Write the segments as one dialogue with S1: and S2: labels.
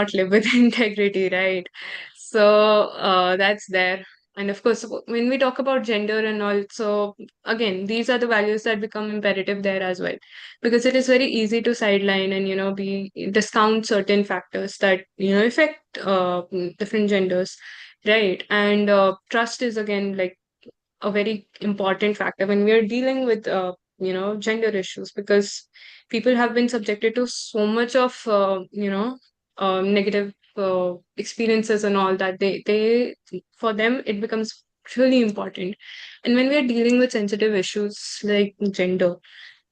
S1: cannot live with integrity, right? So that's there. And of course, when we talk about gender and also, again, these are the values that become imperative there as well, because it is very easy to sideline and, be discount certain factors that, affect different genders, right? And trust is again like a very important factor when we are dealing with gender issues, because people have been subjected to so much of negative experiences and all that they for them it becomes really important. And when we are dealing with sensitive issues like gender,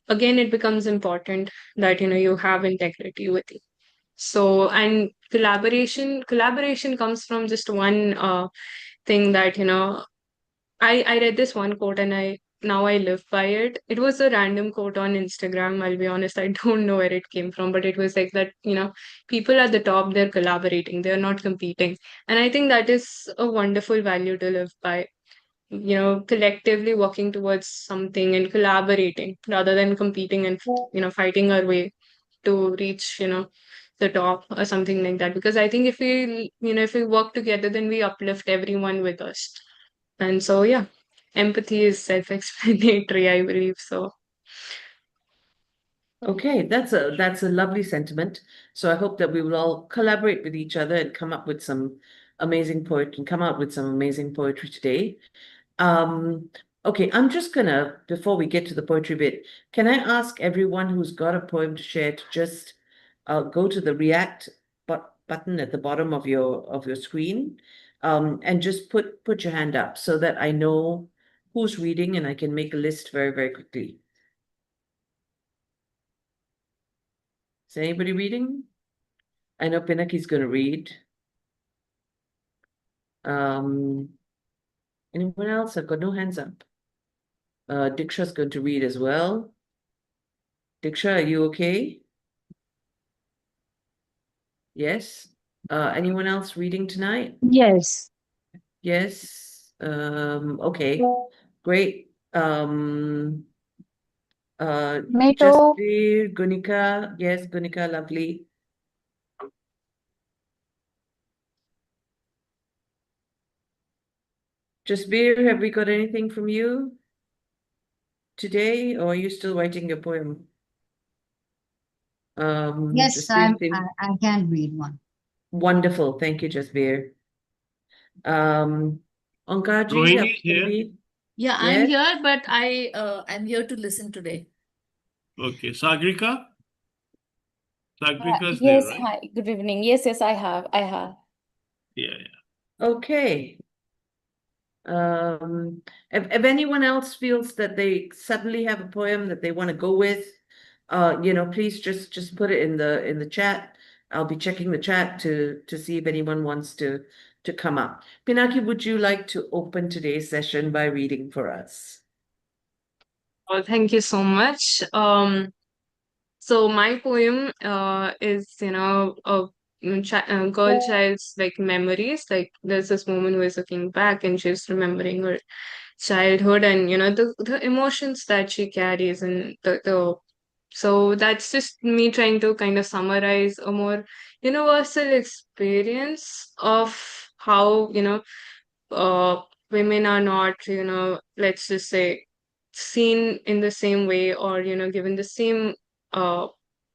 S1: again it becomes important that you have integrity with it. So, and collaboration comes from just one thing that I read this one quote and I now I live by it. It was a random quote on Instagram. I'll be honest, I don't know where it came from, but it was like that, people at the top, they're collaborating, they're not competing. And I think that is a wonderful value to live by, collectively working towards something and collaborating rather than competing and, fighting our way to reach, the top or something like that. Because I think if we work together, then we uplift everyone with us. And so, yeah, empathy is self-explanatory, I believe so.
S2: Okay, that's a lovely sentiment. So I hope that we will all collaborate with each other and come up with some amazing poetry today. Okay, I'm just gonna, before we get to the poetry bit, can I ask everyone who's got a poem to share to just go to the react button at the bottom of your screen, and just put your hand up so that I know who's reading and I can make a list very, very quickly. Is anybody reading? I know Pinaki's going to read. Um, Anyone else? I've got no hands up. Diksha's going to read as well. Diksha, are you okay? Yes. Anyone else reading tonight?
S3: Yes.
S2: Yes. Okay. Great.
S3: Me too.
S2: Jasbir, Gunika. Yes, Gunika, lovely. Jasbir, have we got anything from you today, or are you still writing your poem?
S3: Yes,
S2: Jasbir,
S3: I can read one.
S2: wonderful. Thank you, Jasbir. Onkaji,
S4: Rohini
S2: are
S4: is
S2: you
S4: here.
S2: read?
S5: Yeah, I'm
S2: Yes.
S5: here, but I'm here to listen today.
S4: Okay. Sagrika? Sagrika is there,
S6: Yes,
S4: right?
S6: hi, good evening. Yes, I have.
S4: Yeah, yeah.
S2: Okay. If anyone else feels that they suddenly have a poem that they want to go with, please just put it in the chat. I'll be checking the chat to see if anyone wants to come up. Pinaki, would you like to open today's session by reading for us?
S1: Well, thank you so much. So my poem is, a girl child's like memories. Like there's this woman who is looking back and she's remembering her childhood and the emotions that she carries and the so that's just me trying to kind of summarize a more universal experience of how uh women are not let's just say seen in the same way or given the same uh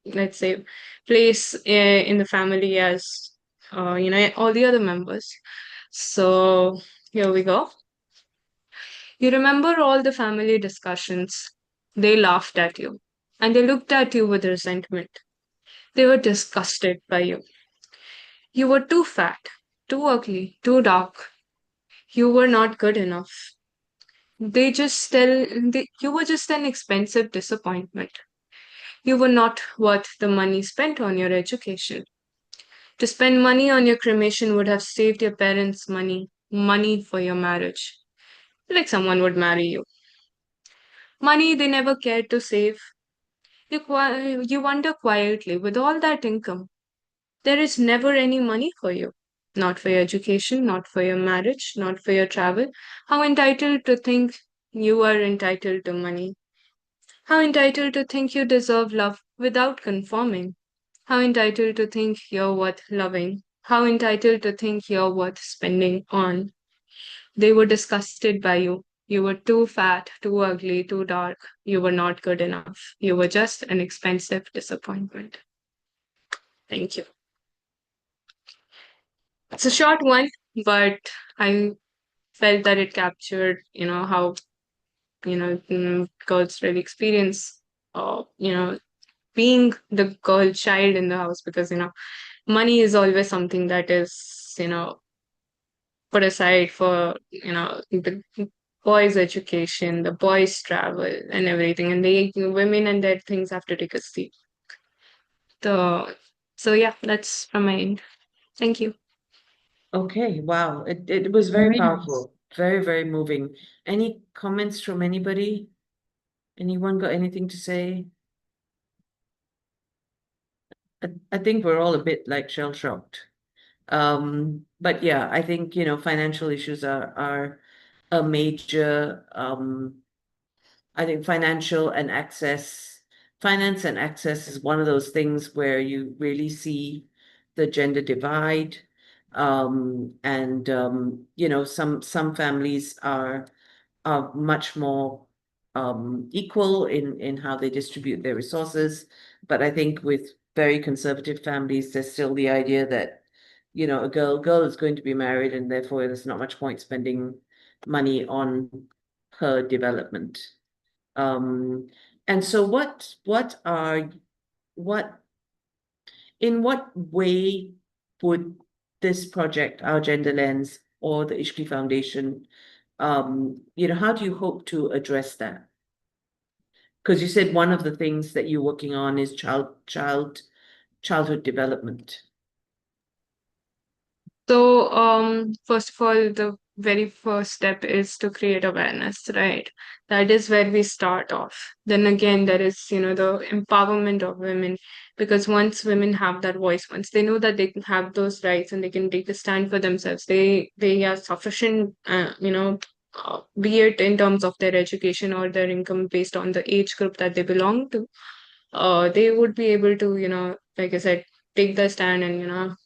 S1: let's say place in the family as all the other members. So here we go. You remember all the family discussions. They laughed at you and they looked at you with resentment. They were disgusted by you. You were too fat, too ugly, too dark. You were not good enough. You were just an expensive disappointment. You were not worth the money spent on your education. To spend money on your cremation would have saved your parents money for your marriage. Like someone would marry you. Money they never cared to save. You wonder quietly, with all that income, there is never any money for you. Not for your education, not for your marriage, not for your travel. How entitled to think you are entitled to money. How entitled to think you deserve love without conforming. How entitled to think you're worth loving. How entitled to think you're worth spending on. They were disgusted by you. You were too fat, too ugly, too dark. You were not good enough. You were just an expensive disappointment. Thank you. It's a short one, but I felt that it captured, how, girls really experience, being the girl child in the house because, money is always something that is, put aside for, the boys' education, the boys' travel and everything. And women and their things have to take a seat. So yeah, that's from my end. Thank you.
S2: Okay, wow. It was very
S3: Very nice.
S2: powerful. Very, very moving. Any comments from anybody? Anyone got anything to say? I think we're all a bit like shell-shocked. But yeah, I think, financial issues are a major, I think finance and access is one of those things where you really see the gender divide. And some families are much more equal in how they distribute their resources. But I think with very conservative families, there's still the idea that, a girl is going to be married and therefore there's not much point spending money on her development. And so in what way would this project, Our Gender Lens, or the Ishki Foundation, how do you hope to address that? Because you said one of the things that you're working on is childhood development.
S1: So, first of all, the very first step is to create awareness, right? That is where we start off. Then again, there is, the empowerment of women, because once women have that voice, once they know that they can have those rights and they can take a stand for themselves, they are sufficient, be it in terms of their education or their income based on the age group that they belong to, they would be able to, like I said, take the stand and,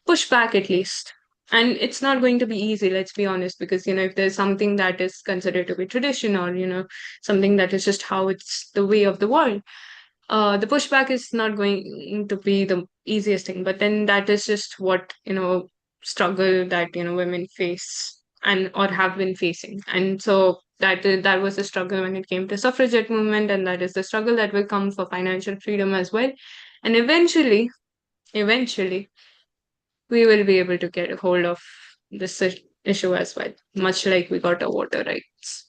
S1: push back at least. And it's not going to be easy, let's be honest, because if there's something that is considered to be tradition, or something that is just how it's the way of the world, the pushback is not going to be the easiest thing. But then that is just what struggle that women face and or have been facing. And so that was the struggle when it came to suffragette movement, and that is the struggle that will come for financial freedom as well. And eventually we will be able to get a hold of this issue as well, much like we got our water rights.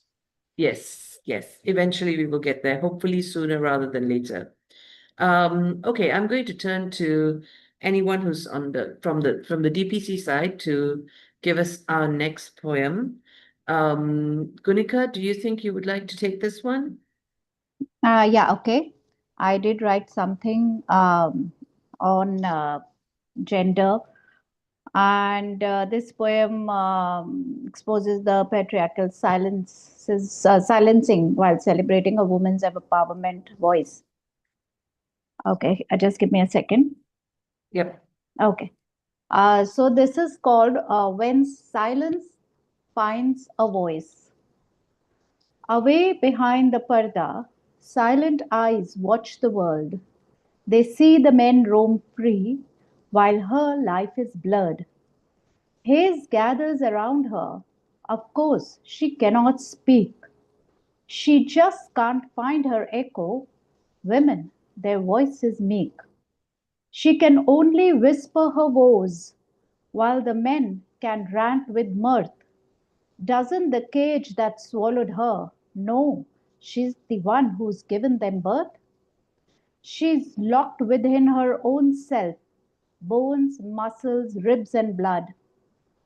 S2: Yes, yes. Eventually we will get there, hopefully sooner rather than later. Okay, I'm going to turn to anyone who's from the DPC side to give us our next poem. Gunika, do you think you would like to take this one?
S3: Yeah, okay. I did write something on gender, and this poem exposes the patriarchal silencing while celebrating a woman's empowerment voice. Okay, just give me a second.
S2: Yep.
S3: Okay. So this is called When Silence Finds a Voice. Away behind the parda, silent eyes watch the world. They see the men roam free while her life is blurred. Haze gathers around her. Of course, she cannot speak. She just can't find her echo. Women, their voice is meek. She can only whisper her woes, while the men can rant with mirth. Doesn't the cage that swallowed her know she's the one who's given them birth? She's locked within her own self, bones, muscles, ribs, and blood.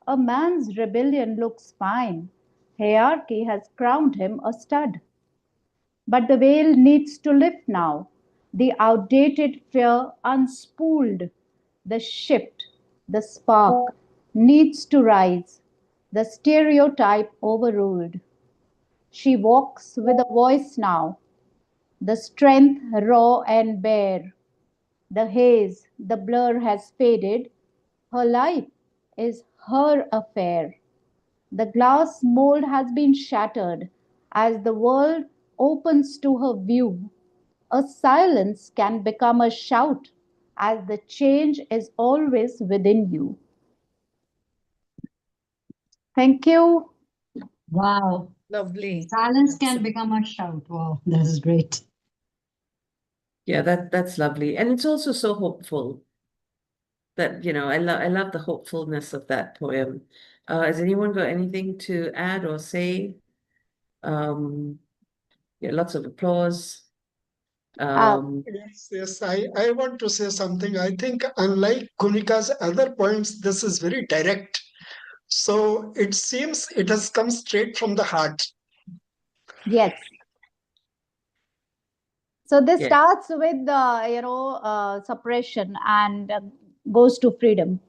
S3: A man's rebellion looks fine. Hierarchy has crowned him a stud. But the veil needs to lift now. The outdated fear unspooled. The shift, the spark needs to rise. The stereotype overruled. She walks with a voice now, the strength raw and bare. The haze, the blur has faded. Her life is her affair. The glass mold has been shattered as the world opens to her view. A silence can become a shout as the change is always within you. Thank you.
S7: Wow.
S2: Lovely.
S7: Silence can become a shout. Wow, that is great.
S2: Yeah, that's lovely. And it's also so hopeful that, I love the hopefulness of that poem. Has anyone got anything to add or say? Yeah, lots of applause.
S3: Uh,
S8: Yes, yes, I want to say something. I think unlike Kunika's other poems, this is very direct. So it seems it has come straight from the heart.
S3: yes. So this
S2: Yeah,
S3: starts with suppression and goes to freedom.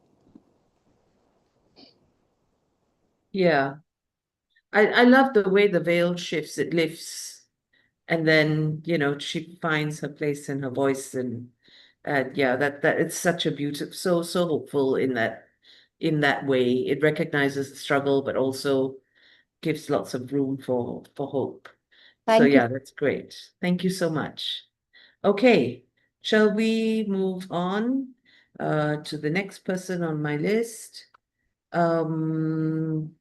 S2: yeah. I love the way the veil shifts, it lifts, and then, she finds her place in her voice, and yeah, that it's such a beautiful, so hopeful in that way. It recognizes the struggle, but also gives lots of room for hope. So
S3: Thank you.
S2: yeah, that's great. Thank you so much. Okay, shall we move on to the next person on my list? Um,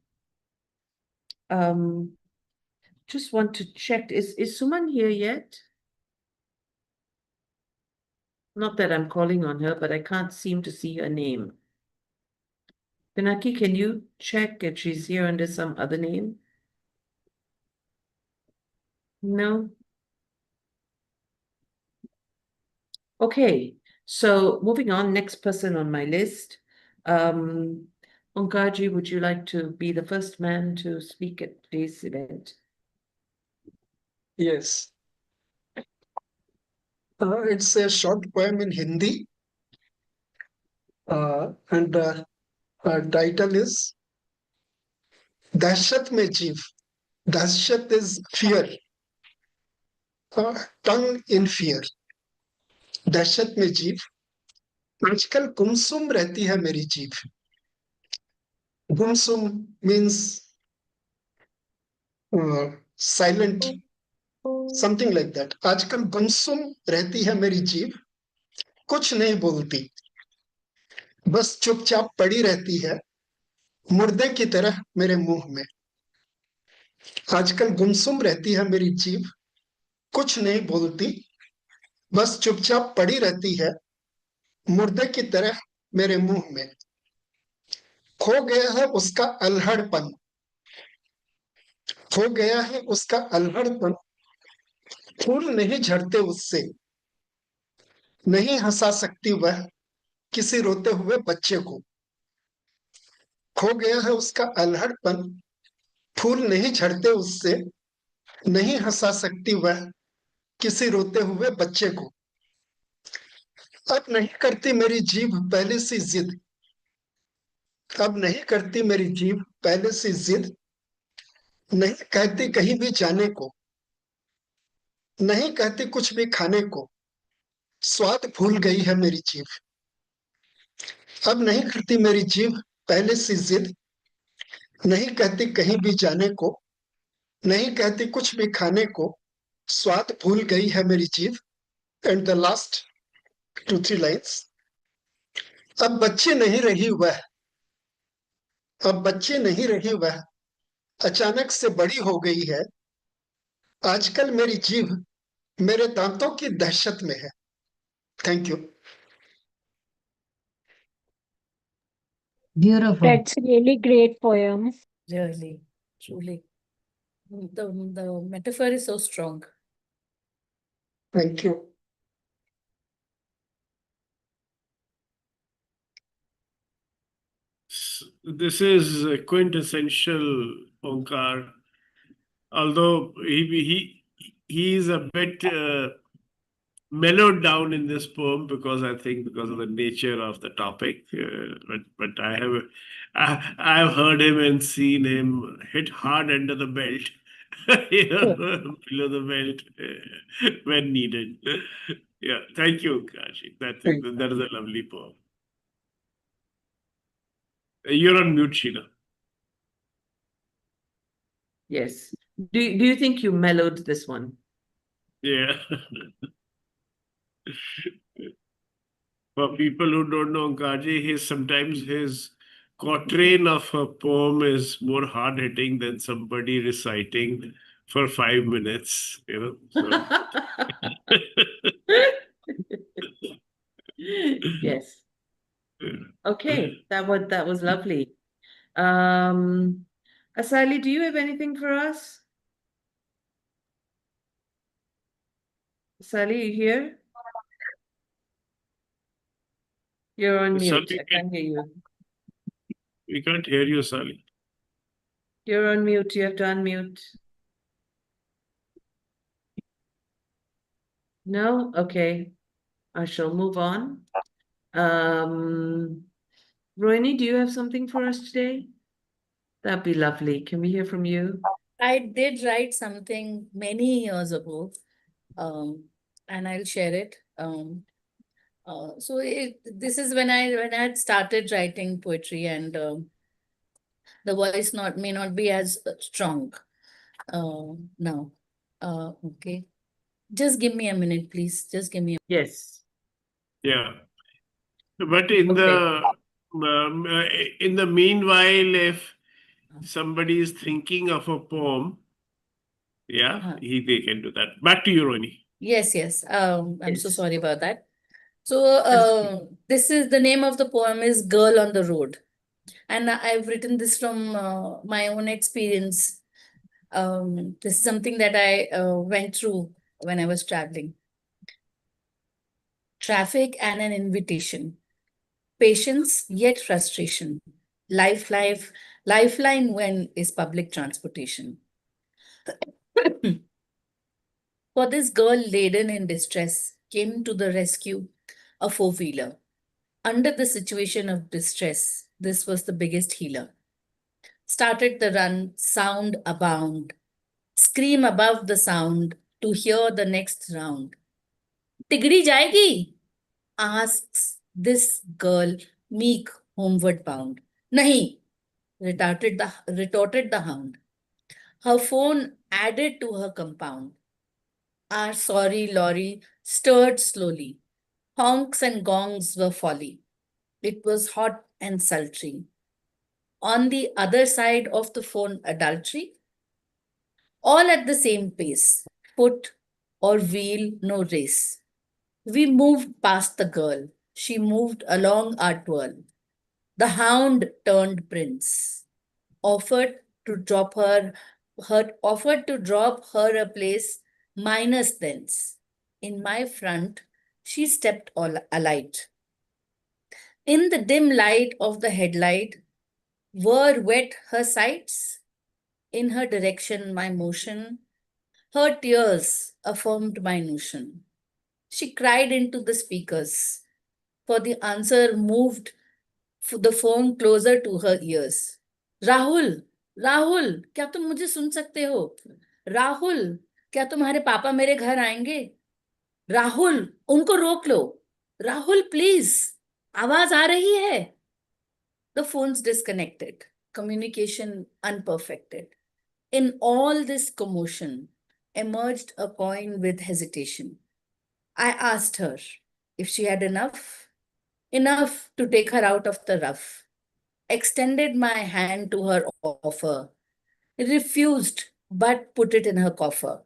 S2: um, just want to check, is Suman here yet? Not that I'm calling on her, but I can't seem to see her name. Pinaki, can you check if she's here under some other name? No? Okay, so moving on, next person on my list. Onkaji, would you like to be the first man to speak at today's event?
S8: Yes. It's a short poem in Hindi. And title is Dahshat Mein Jeev. Dahshat is fear. Tongue in fear. दहशत में जीव आजकल गुमसुम रहती है मेरी जीभ गुमसुम means silent something like that आजकल गुमसुम रहती है मेरी जीभ कुछ नहीं बोलती बस चुपचाप पड़ी रहती है मुर्दे की तरह मेरे मुंह में आजकल गुमसुम रहती है मेरी जीभ कुछ नहीं बोलती बस चुपचाप पड़ी रहती है मुर्दे की तरह मेरे मुंह में खो गया है उसका अल्हड़पन खो गया है उसका अल्हड़पन फूल नहीं झड़ते उससे नहीं हंसा सकती वह किसी रोते हुए बच्चे को खो गया है उसका अल्हड़पन फूल नहीं झड़ते उससे नहीं हंसा सकती वह किसी रोते हुए बच्चे को अब नहीं करती मेरी जीभ पहले सी जिद अब नहीं करती मेरी जीभ पहले सी जिद नहीं कहती कहीं भी जाने को नहीं कहती कुछ भी खाने को स्वाद भूल गई है मेरी जीभ अब नहीं करती मेरी जीभ पहले सी जिद नहीं कहती कहीं भी जाने को नहीं कहती कुछ भी खाने को स्वाद भूल गई है मेरी जीभ एंड द लास्ट 2-3 लाइन्स अब बच्चे नहीं रही वह अब बच्चे नहीं रही वह अचानक से बड़ी हो गई है आजकल मेरी जीभ मेरे दांतों की दहशत में है thank you
S7: Beautiful.
S6: That's a really great poem.
S5: Really, truly. The metaphor is so strong.
S8: Thank you
S4: This is a quintessential Onkar, although he is a bit mellowed down in this poem because I think because of the nature of the topic. But I've heard him and seen him hit hard under the belt, below the belt when needed. Yeah, thank you, Kashi. That is a lovely poem. You're on mute, Sheila.
S2: Yes. Do you think you mellowed this one?
S4: Yeah. For people who don't know Kaji, sometimes his quatrain of a poem is more hard hitting than somebody reciting for 5 minutes. So.
S2: Yes. Okay, that was lovely. Asali, do you have anything for us? Asali, you here? You're on mute.
S4: Sally,
S2: I can't hear you.
S4: we can't hear you, Sally.
S2: You're on mute. You have to unmute. No? Okay. I shall move on. Rohini, do you have something for us today? That'd be lovely. Can we hear from you?
S5: I did write something many years ago, and I'll share it. So this is when I had started writing poetry, and the voice may not be as strong now. Okay, just give me a minute, please. Just give me.
S2: Yes.
S4: Yeah. But in the meanwhile, if somebody is thinking of a poem, they can do that. Back to you, Roni.
S5: Yes. I'm so
S2: Yes.
S5: sorry about that. So this is the name of the poem is Girl on the Road. And I've written this from my own experience. This is something that I went through when I was traveling. Traffic and an invitation. Patience yet frustration. Lifeline when is public transportation. For this girl laden in distress came to the rescue a four-wheeler. Under the situation of distress, this was the biggest healer. Started the run, sound abound. Scream above the sound to hear the next round. Tigri jayegi? Asks this girl, meek, homeward bound. Nahi, retorted the hound. Her phone added to her compound. Our sorry lorry stirred slowly. Honks and gongs were folly. It was hot and sultry. On the other side of the phone, adultery. All at the same pace. Foot or wheel, no race. We moved past the girl. She moved along our twirl. The hound turned prince. Offered to drop offered to drop her a place minus thence. In my front, she stepped alight. In the dim light of the headlight, were wet her sights. In her direction, my motion, her tears affirmed my notion. She cried into the speakers, for the answer moved the phone closer to her ears. Rahul, Rahul, क्या तुम मुझे सुन सकते हो? राहुल, क्या तुम्हारे पापा मेरे घर आएंगे? राहुल, उनको रोक लो. राहुल, प्लीज, आवाज आ रही है. The phone's disconnected, communication unperfected. In all this commotion, emerged a coin with hesitation. I asked her if she had enough to take her out of the rough. Extended my hand to her offer, refused but put it in her coffer.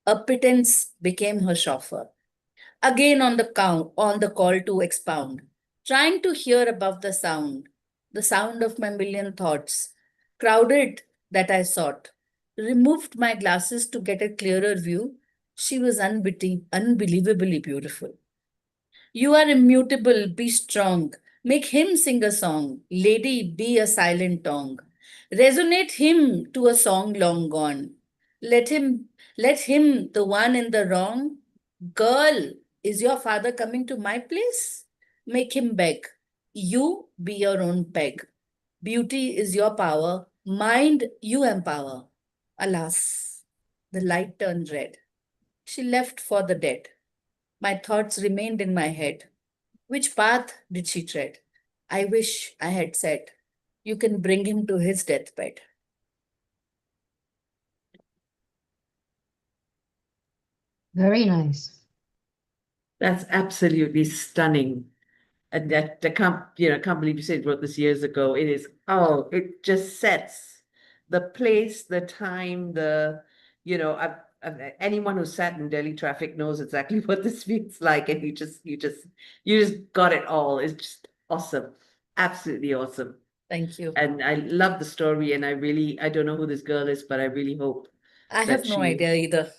S5: A pittance became her chauffeur. Again on the call to expound, trying to hear above the sound of my million thoughts, crowded that I sought, removed my glasses to get a clearer view. She was unbelievably beautiful. You are immutable, be strong. Make him sing a song. Lady, be a silent tongue. Resonate him to a song long gone. Let him, the one in the wrong. Girl, is your father coming to my place? Make him beg. You be your own peg. Beauty is your power. Mind you empower. Alas, the light turned red. She left for the dead. My thoughts remained in my head. Which path did she tread? I wish I had said, you can bring him to his deathbed.
S7: Very nice.
S2: That's absolutely stunning. And that I can't believe you said wrote this years ago. It just sets the place, the time, anyone who sat in Delhi traffic knows exactly what this feels like, and you just got it all. It's just awesome, absolutely awesome.
S5: Thank you.
S2: And I love the story, and I don't know who this girl is, but I really hope
S5: I
S2: that
S5: have no idea either.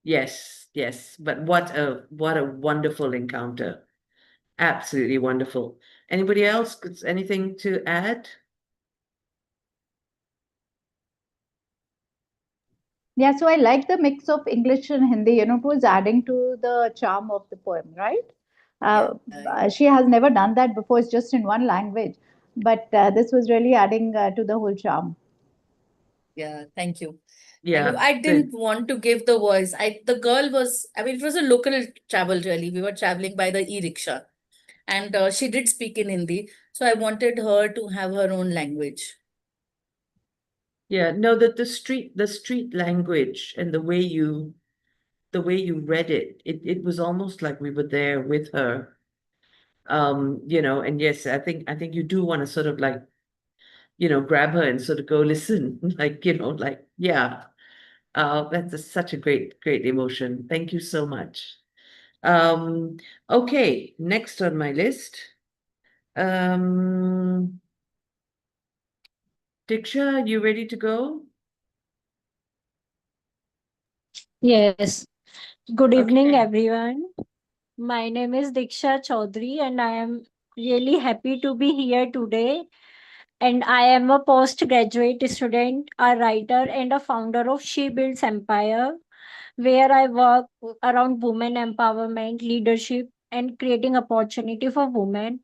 S2: yes, yes. But what a wonderful encounter. Absolutely wonderful. Anybody else? Anything to add?
S3: Yeah, so I like the mix of English and Hindi. It was adding to the charm of the poem, right? Uh,
S5: Yeah,
S3: she has never done that before. It's just in one language, but this was really adding to the whole charm.
S5: yeah, thank you. And
S2: Yeah,
S5: I
S2: good.
S5: didn't want to give the voice. The girl was, I mean, it was a local travel really. We were traveling by the e-rickshaw, and she did speak in Hindi. So I wanted her to have her own language.
S2: Yeah, no, the street language and the way you read it was almost like we were there with her. And yes, I think you do want to sort of like, grab her and sort of go listen, like, yeah. Such a great, great emotion. Thank you so much. Um, okay, next on my list. Um, Diksha, you ready to go?
S6: Yes. Good evening,
S2: Okay.
S6: everyone. My name is Diksha Chaudhary, and I am really happy to be here today. And I am a postgraduate student, a writer, and a founder of She Builds Empire, where I work around women empowerment, leadership, and creating opportunity for women.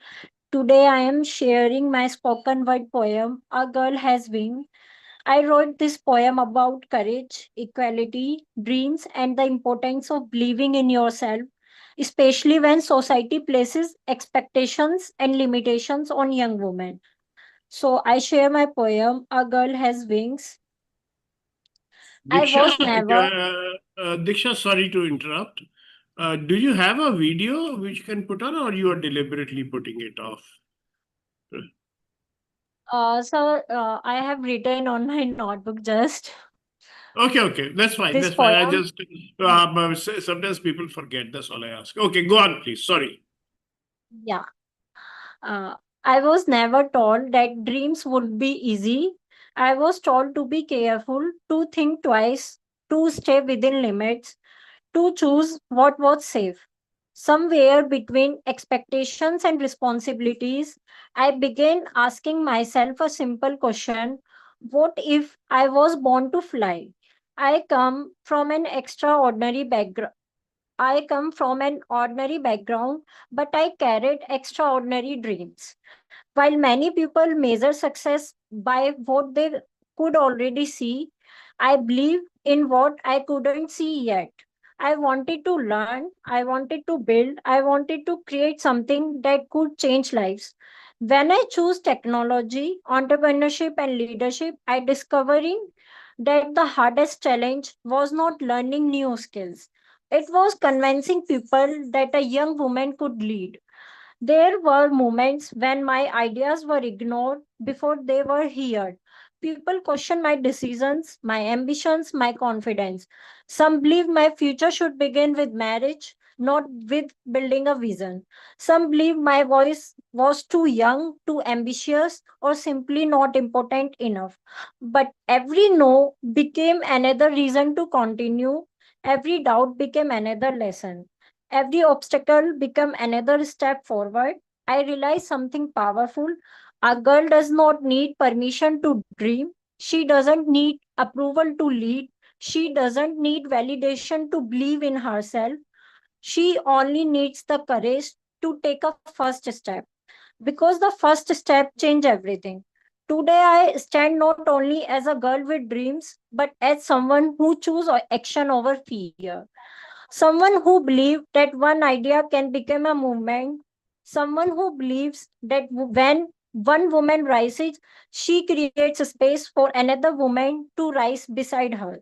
S6: Today, I am sharing my spoken word poem, A Girl Has Wings. I wrote this poem about courage, equality, dreams, and the importance of believing in yourself, especially when society places expectations and limitations on young women. So I share my poem, A Girl Has Wings. I
S4: Diksha,
S6: was never,
S4: Diksha, sorry to interrupt. Do you have a video which you can put on, or you are deliberately putting it off?
S6: I have written on my notebook just
S4: Okay, okay, that's fine.
S6: this
S4: That's fine. I
S6: poem.
S4: just sometimes people forget. That's all I ask. Okay, go on, please. Sorry.
S6: Yeah. Uh, I was never told that dreams would be easy. I was told to be careful, to think twice, to stay within limits, to choose what was safe. Somewhere between expectations and responsibilities, I began asking myself a simple question: what if I was born to fly? I come from an extraordinary background. I come from an ordinary background, but I carried extraordinary dreams. While many people measure success by what they could already see, I believe in what I couldn't see yet. I wanted to learn, I wanted to build, I wanted to create something that could change lives. When I chose technology, entrepreneurship, and leadership, I discovering that the hardest challenge was not learning new skills. It was convincing people that a young woman could lead. There were moments when my ideas were ignored before they were heard. People questioned my decisions, my ambitions, my confidence. Some believed my future should begin with marriage, not with building a vision. Some believed my voice was too young, too ambitious, or simply not important enough. But every no became another reason to continue. Every doubt became another lesson. Every obstacle become another step forward. I realized something powerful. A girl does not need permission to dream. She doesn't need approval to lead. She doesn't need validation to believe in herself. She only needs the courage to take a first step, because the first step change everything. Today I stand not only as a girl with dreams, but as someone who choose action over fear. Someone who believes that one idea can become a movement. Someone who believes that when one woman rises, she creates a space for another woman to rise beside her.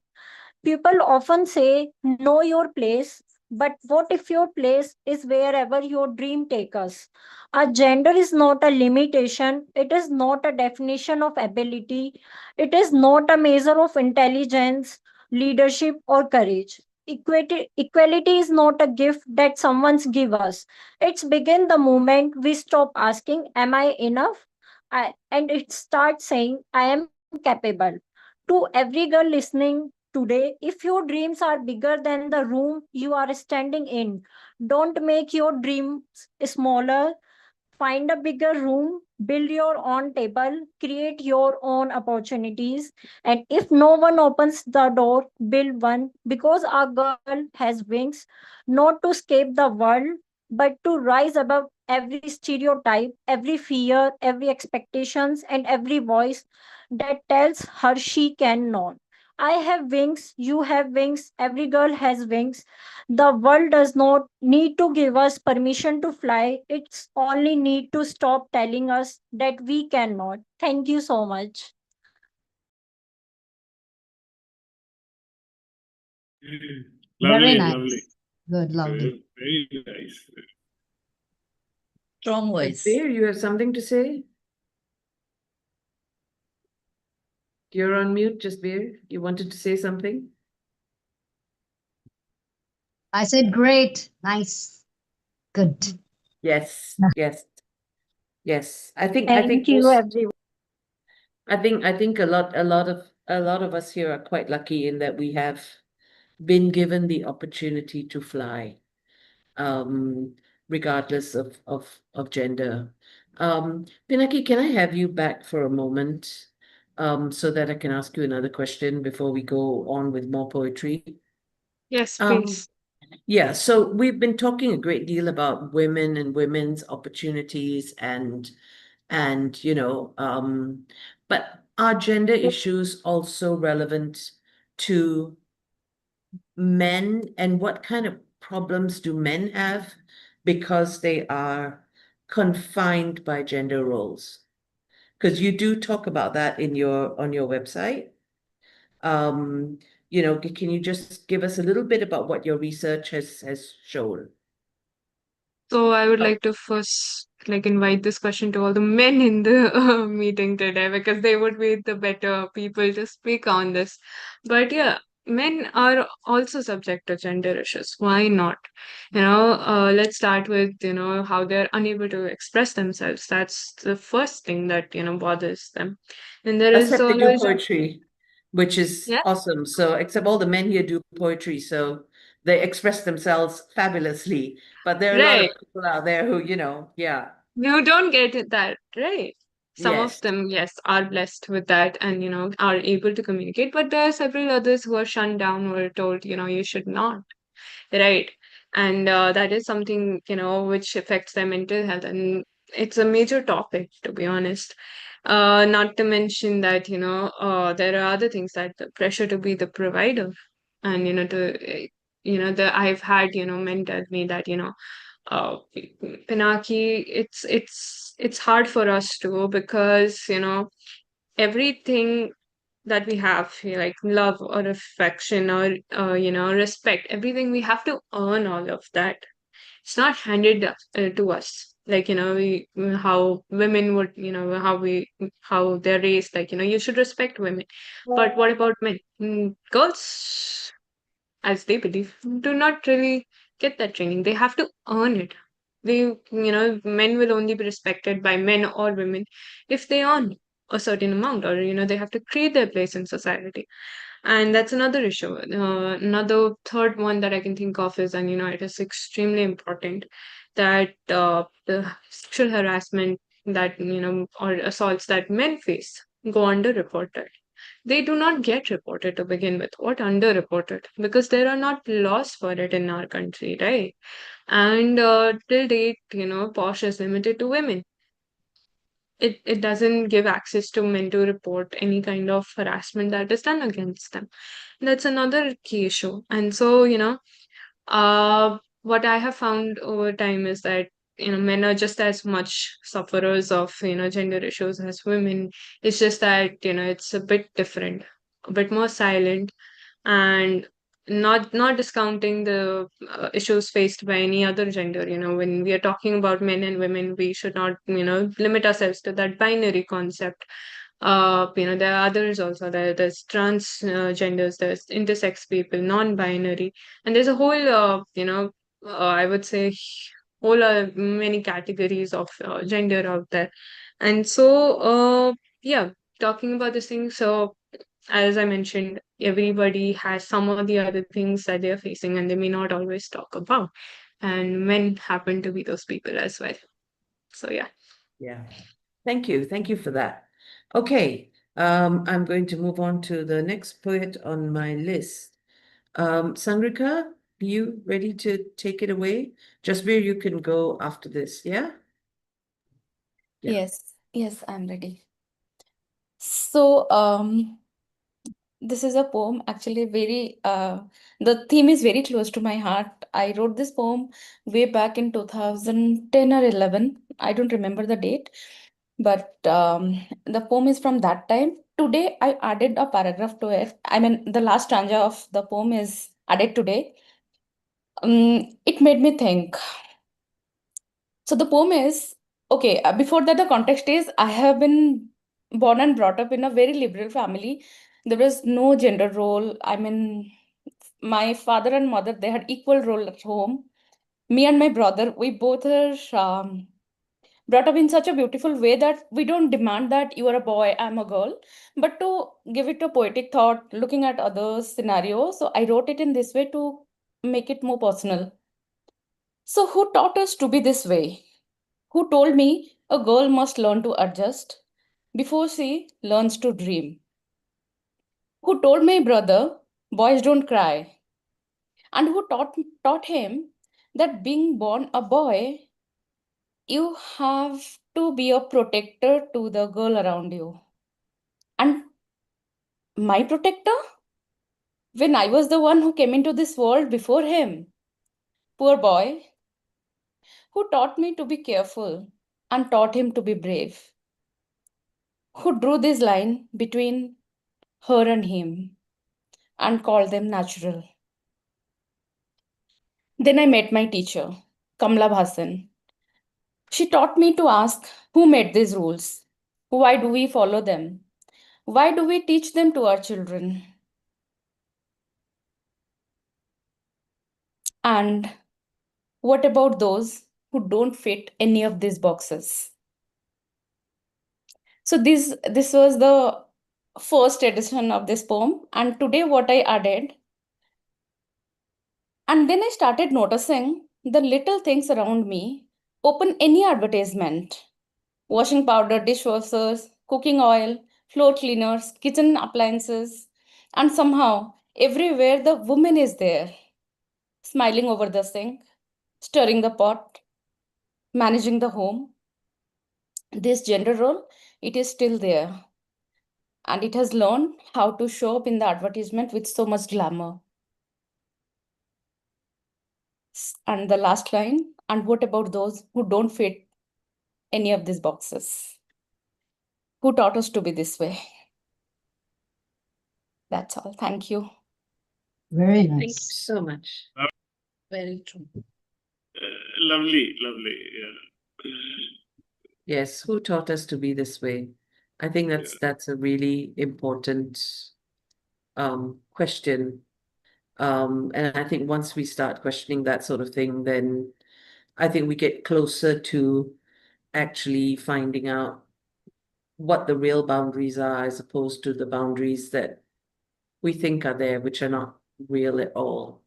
S6: People often say, know your place, but what if your place is wherever your dream takes us? A gender is not a limitation, it is not a definition of ability, it is not a measure of intelligence, leadership, or courage. Equality is not a gift that someone's give us. It's begin the moment we stop asking, am I enough? And it starts saying, I am capable. To every girl listening today, if your dreams are bigger than the room you are standing in, don't make your dreams smaller. Find a bigger room, build your own table, create your own opportunities. And if no one opens the door, build one, because a girl has wings not to escape the world, but to rise above every stereotype, every fear, every expectations, and every voice that tells her she cannot. I have wings, you have wings, every girl has wings. The world does not need to give us permission to fly. It's only need to stop telling us that we cannot. Thank you so much.
S7: Very
S4: Lovely,
S7: nice.
S4: lovely.
S7: Good, lovely.
S4: Very nice.
S5: Strong voice.
S2: Jasbir, you have something to say? You're on mute, Jasbir. You wanted to say something?
S7: I said great, nice, good.
S2: Yes, yes, yes. I think
S6: Thank you,
S2: most
S6: everyone.
S2: I think a lot of us here are quite lucky in that we have been given the opportunity to fly, um, regardless of gender. Pinaki, can I have you back for a moment, so that I can ask you another question before we go on with more poetry?
S1: Yes,
S2: Um,
S1: please.
S2: yeah, so we've been talking a great deal about women and women's opportunities and but are gender issues also relevant to men, and what kind of problems do men have because they are confined by gender roles? Because you do talk about that in your on your website. Um, can you just give us a little bit about what your research has shown?
S1: So I would
S2: Oh,
S1: like to first invite this question to all the men in the meeting today because they would be the better people to speak on this. But yeah, men are also subject to gender issues. Why not? Let's start with, how they're unable to express themselves. That's the first thing that, bothers them. And there is
S2: except they do
S1: always,
S2: poetry, which is
S1: yeah,
S2: awesome. So, except all the men here do poetry, so they express themselves fabulously. But there are a lot
S1: right.
S2: of people out there who, yeah,
S1: You don't get that, right? Some of
S2: yes,
S1: them, yes, are blessed with that and, are able to communicate, but there are several others who are shunned down or told, you should not, right? And that is something, which affects their mental health. And it's a major topic, to be honest. Not to mention that, there are other things that the pressure to be the provider and, I've had, men tell me that, uh, Pinaki, it's hard for us too because everything that we have, like love or affection or respect, everything we have to earn all of that. It's not handed to us. Like we how women would how they're raised. Like you should respect women, but what about men? Girls, as they believe, do not really get that training. They have to earn it. Men will only be respected by men or women if they earn a certain amount, or, they have to create their place in society. And that's another issue. Another third one that I can think of is, and, it is extremely important that the sexual harassment that, or assaults that men face go underreported. They do not get reported to begin with. What underreported? Because there are not laws for it in our country, right? And till date, Posh is limited to women. It doesn't give access to men to report any kind of harassment that is done against them. That's another key issue. And so, What I have found over time is that men are just as much sufferers of gender issues as women. It's just that it's a bit different, a bit more silent, and not discounting the issues faced by any other gender. When we are talking about men and women, we should not limit ourselves to that binary concept. There are others also. There's trans genders, there's intersex people, non-binary, and there's a whole I would say whole many categories of gender out there. And so yeah, talking about this thing, so as I mentioned, everybody has some of the other things that they're facing and they may not always talk about. And men happen to be those people as well. So yeah.
S2: Yeah. Thank you. Thank you for that. Okay. I'm going to move on to the next poet on my list. Sangrika, you ready to take it away? Jasbir, you can go after this, yeah? Yeah.
S9: Yes, I'm ready. So, this is a poem actually the theme is very close to my heart. I wrote this poem way back in 2010 or 11. I don't remember the date, but the poem is from that time. Today, I added a paragraph to it. I mean, the last stanza of the poem is added today. It made me think. So the poem is okay. Before that, the context is I have been born and brought up in a very liberal family. There was no gender role. I mean, my father and mother, they had equal role at home. Me and my brother, we both are brought up in such a beautiful way that we don't demand that you are a boy, I'm a girl, but to give it a poetic thought, looking at other scenarios. So I wrote it in this way to make it more personal. So who taught us to be this way? Who told me a girl must learn to adjust before she learns to dream? Who told my brother boys don't cry? And who taught him that being born a boy, you have to be a protector to the girl around you? And my protector? When I was the one who came into this world before him. Poor boy, who taught me to be careful and taught him to be brave. Who drew this line between her and him and called them natural. Then I met my teacher, Kamla Bhasan. She taught me to ask who made these rules? Why do we follow them? Why do we teach them to our children? And what about those who don't fit any of these boxes? So this was the first edition of this poem, and today what I added. And then I started noticing the little things around me. Open any advertisement: washing powder, dishwashers, cooking oil, floor cleaners, kitchen appliances, and somehow everywhere the woman is there, smiling over the sink, stirring the pot, managing the home. This gender role, it is still there, and it has learned how to show up in the advertisement with so much glamour. And the last line, and what about those who don't fit any of these boxes? Who taught us to be this way? That's all. Thank you.
S7: Very
S2: Thank you
S7: nice.
S2: so much.
S5: Very true.
S4: Lovely, lovely. Yeah.
S2: Yes, who taught us to be this way? I think that's a really important question. And I think once we start questioning that sort of thing, then I think we get closer to actually finding out what the real boundaries are, as opposed to the boundaries that we think are there, which are not real at all.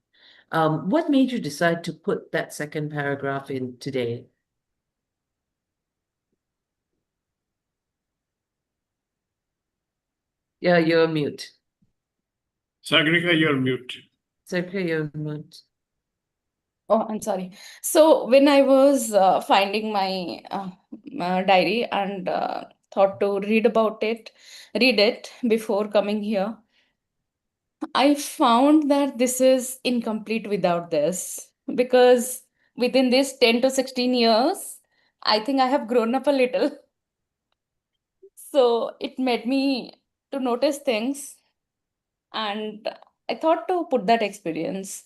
S2: What made you decide to put that second paragraph in today? Yeah, you're mute.
S4: Sagrika, you're mute.
S2: It's okay, you're mute.
S9: Oh, I'm sorry. So when I was finding my diary and thought to read it before coming here, I found that this is incomplete without this, because within this 10 to 16 years, I think I have grown up a little. So it made me to notice things, and I thought to put that experience.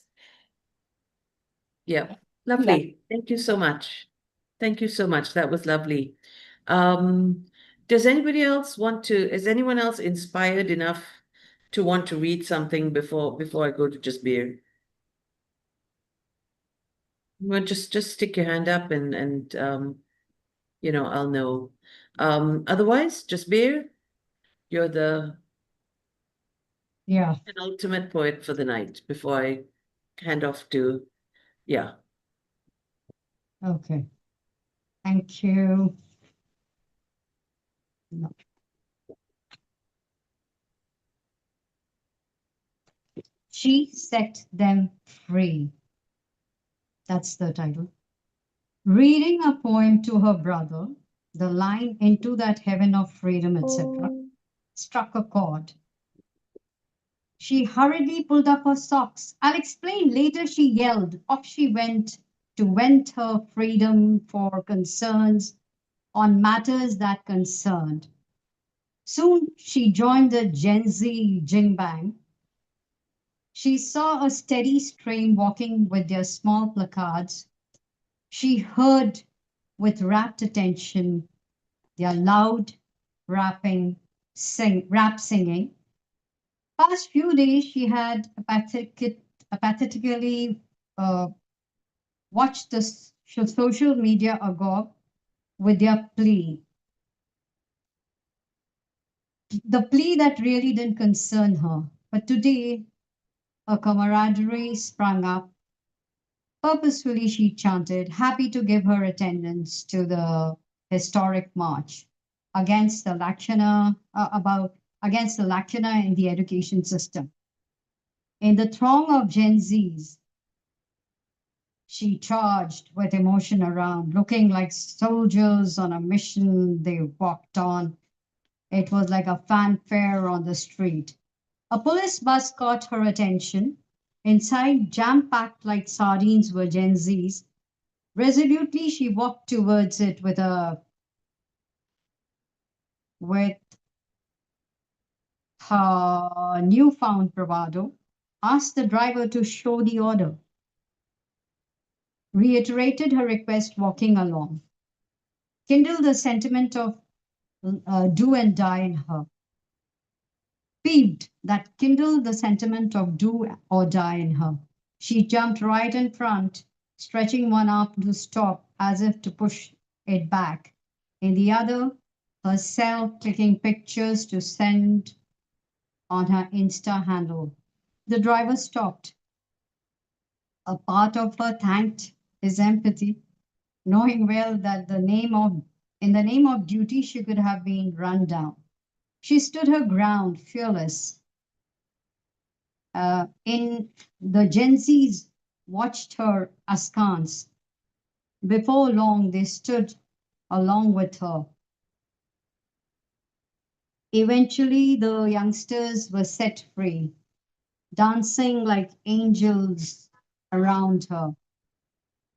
S2: Yeah,
S9: Yeah.
S2: lovely. Thank you so much. Thank you so much. That was lovely. Does anybody else want to, is anyone else inspired enough to want to read something before I go to just beer? Well, just stick your hand up and I'll know. Otherwise, just beer. You're the
S7: Yeah.
S2: penultimate poet for the night before I hand off to, yeah.
S7: Okay. Thank you. No. She set them free. That's the title. Reading a poem to her brother, the line "into that heaven of freedom," etc., struck a chord. She hurriedly pulled up her socks. "I'll explain later," she yelled. Off she went to vent her freedom for concerns on matters that concerned. Soon she joined the Gen Z jingbang. She saw a steady stream walking with their small placards. She heard with rapt attention their loud rap singing. Past few days she had apathetically watched the social media agog with their plea. The plea that really didn't concern her. But today a camaraderie sprang up. Purposefully she chanted, happy to give her attendance to the historic march against the against the lacuna in the education system. In the throng of Gen Zs, she charged with emotion around, looking like soldiers on a mission they walked on. It was like a fanfare on the street. A police bus caught her attention. Inside, jam-packed like sardines, were Gen Zs. Resolutely, she walked towards it with her newfound bravado, asked the driver to show the order, reiterated her request walking along, kindled the sentiment of do and die in her. Peeved, that kindled the sentiment of do or die in her. She jumped right in front, stretching one arm to stop as if to push it back. In the other, herself clicking pictures to send on her Insta handle. The driver stopped. A part of her thanked his empathy, knowing well that in the name of duty she could have been run down. She stood her ground, fearless. In the Gen Zs watched her askance. Before long, they stood along with her. Eventually, the youngsters were set free, dancing like angels around her.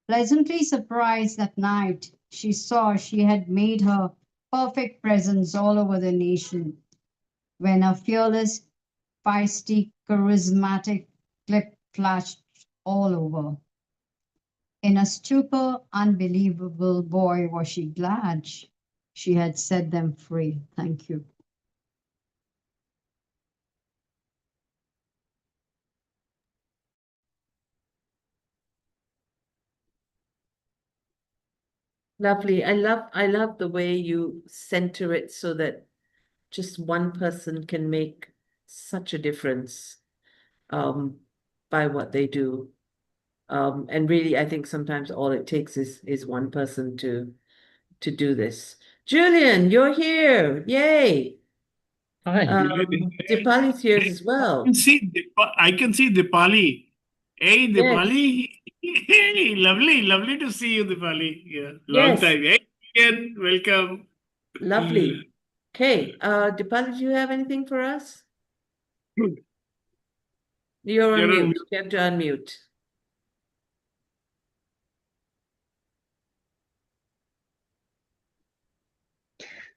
S7: Pleasantly surprised that night, she saw she had made her perfect presence all over the nation when a fearless, feisty, charismatic clip flashed all over. In a stupor, unbelievable, boy, was she glad she had set them free. Thank you.
S2: Lovely. I love the way you center it so that just one person can make such a difference by what they do. And really, I think sometimes all it takes is one person to do this. Julian, you're here. Yay.
S10: Hi.
S2: Dipali's here as well.
S4: I can see Dipali. Hey,
S2: Yes.
S4: Dipali. Hey, lovely to see you, Dipali. Yeah, long
S2: Yes.
S4: time. Hey, again, welcome.
S2: Lovely. Okay, Dipali, do you have anything for us? You're on
S4: You're on
S2: mute.
S4: mute.
S2: You have to unmute.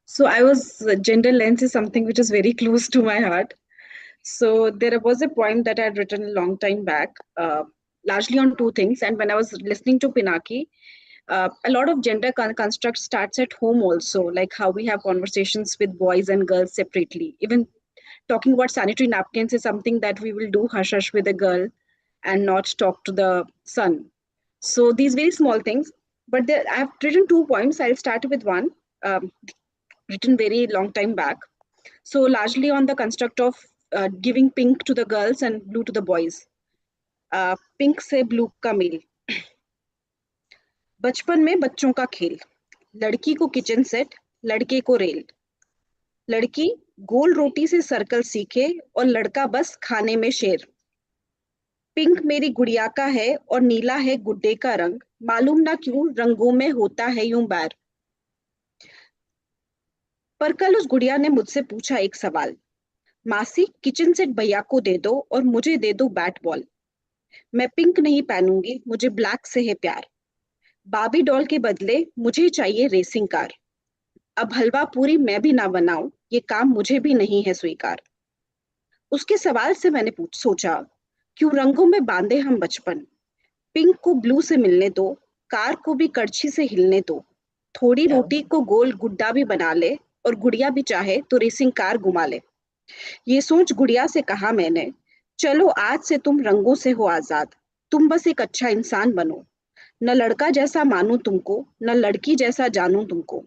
S10: So gender lens is something which is very close to my heart. So there was a poem that I had written a long time back, largely on two things. And when I was listening to Pinaki, a lot of gender construct starts at home also, like how we have conversations with boys and girls separately. Even talking about sanitary napkins is something that we will do hush hush with a girl and not talk to the son. So these very small things. But I have written two poems. I'll start with one. Written very long time back. So largely on the construct of giving pink to the girls and blue to the boys. Pink से blue का mail. बचपन में बच्चों का खेल. लड़की को kitchen set, लड़के को रेल. लड़की गोल रोटी से सर्कल सीखे और लड़का बस खाने में शेर. पिंक मेरी गुड़िया का है और नीला है गुड्डे का रंग. मालूम ना क्यों रंगों में होता है यूं बैर. पर कल उस गुड़िया ने मुझसे पूछा एक सवाल. मासी किचन सेट भैया को दे दो और मुझे दे दो बैट बॉल. मैं पिंक नहीं पहनूंगी, मुझे ब्लैक से है प्यार. बाबी डॉल के बदले मुझे चाहिए रेसिंग कार. अब हलवा पूरी मैं भी ना बनाऊं, ये काम मुझे भी नहीं है स्वीकार. उसके सवाल से मैंने सोचा, क्यों रंगों में बांधे हम बचपन. पिंक को ब्लू से मिलने दो, कार को भी कड़छी से हिलने दो. थोड़ी रोटी को गोल गुड्डा भी बना ले और गुड़िया भी चाहे तो रेसिंग कार घुमा ले. ये सोच गुड़िया से कहा मैंने, चलो आज से तुम रंगों से हो आजाद. तुम बस एक अच्छा इंसान बनो. न लड़का जैसा मानूं तुमको, न लड़की जैसा जानूं तुमको.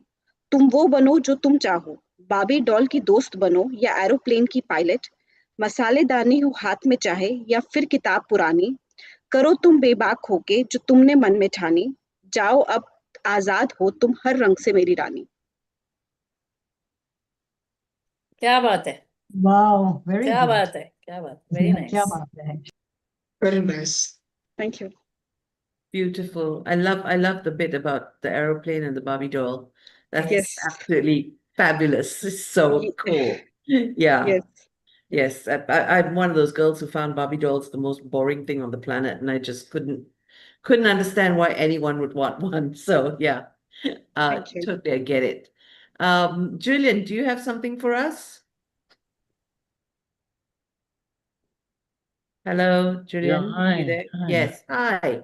S10: तुम वो बनो जो तुम चाहो. बाबी डॉल की दोस्त बनो या एरोप्लेन की पायलट. मसालेदानी हो हाथ में चाहे या फिर किताब पुरानी. करो तुम बेबाक होके जो तुमने मन में ठानी. जाओ अब आजाद हो तुम हर रंग से मेरी रानी.
S5: क्या बात है,
S7: Wow, very
S5: क्या
S7: good.
S5: बात है, क्या बात, very
S7: क्या
S5: nice.
S7: बात है.
S8: Very nice.
S10: Thank you.
S2: Beautiful. I love the bit about the aeroplane and the Barbie doll. That's
S10: Yes.
S2: absolutely fabulous. It's so
S10: Ye-
S2: cool. Yeah.
S10: Yes.
S2: Yes. I'm one of those girls who found Barbie dolls the most boring thing on the planet, and I just couldn't understand why anyone would want one. So yeah,
S10: Thank you.
S2: totally I get it. Julian, do you have something for us? Hello, Julian.
S11: Yeah,
S2: Are you
S11: hi,
S2: there?
S11: hi.
S2: Yes. Hi.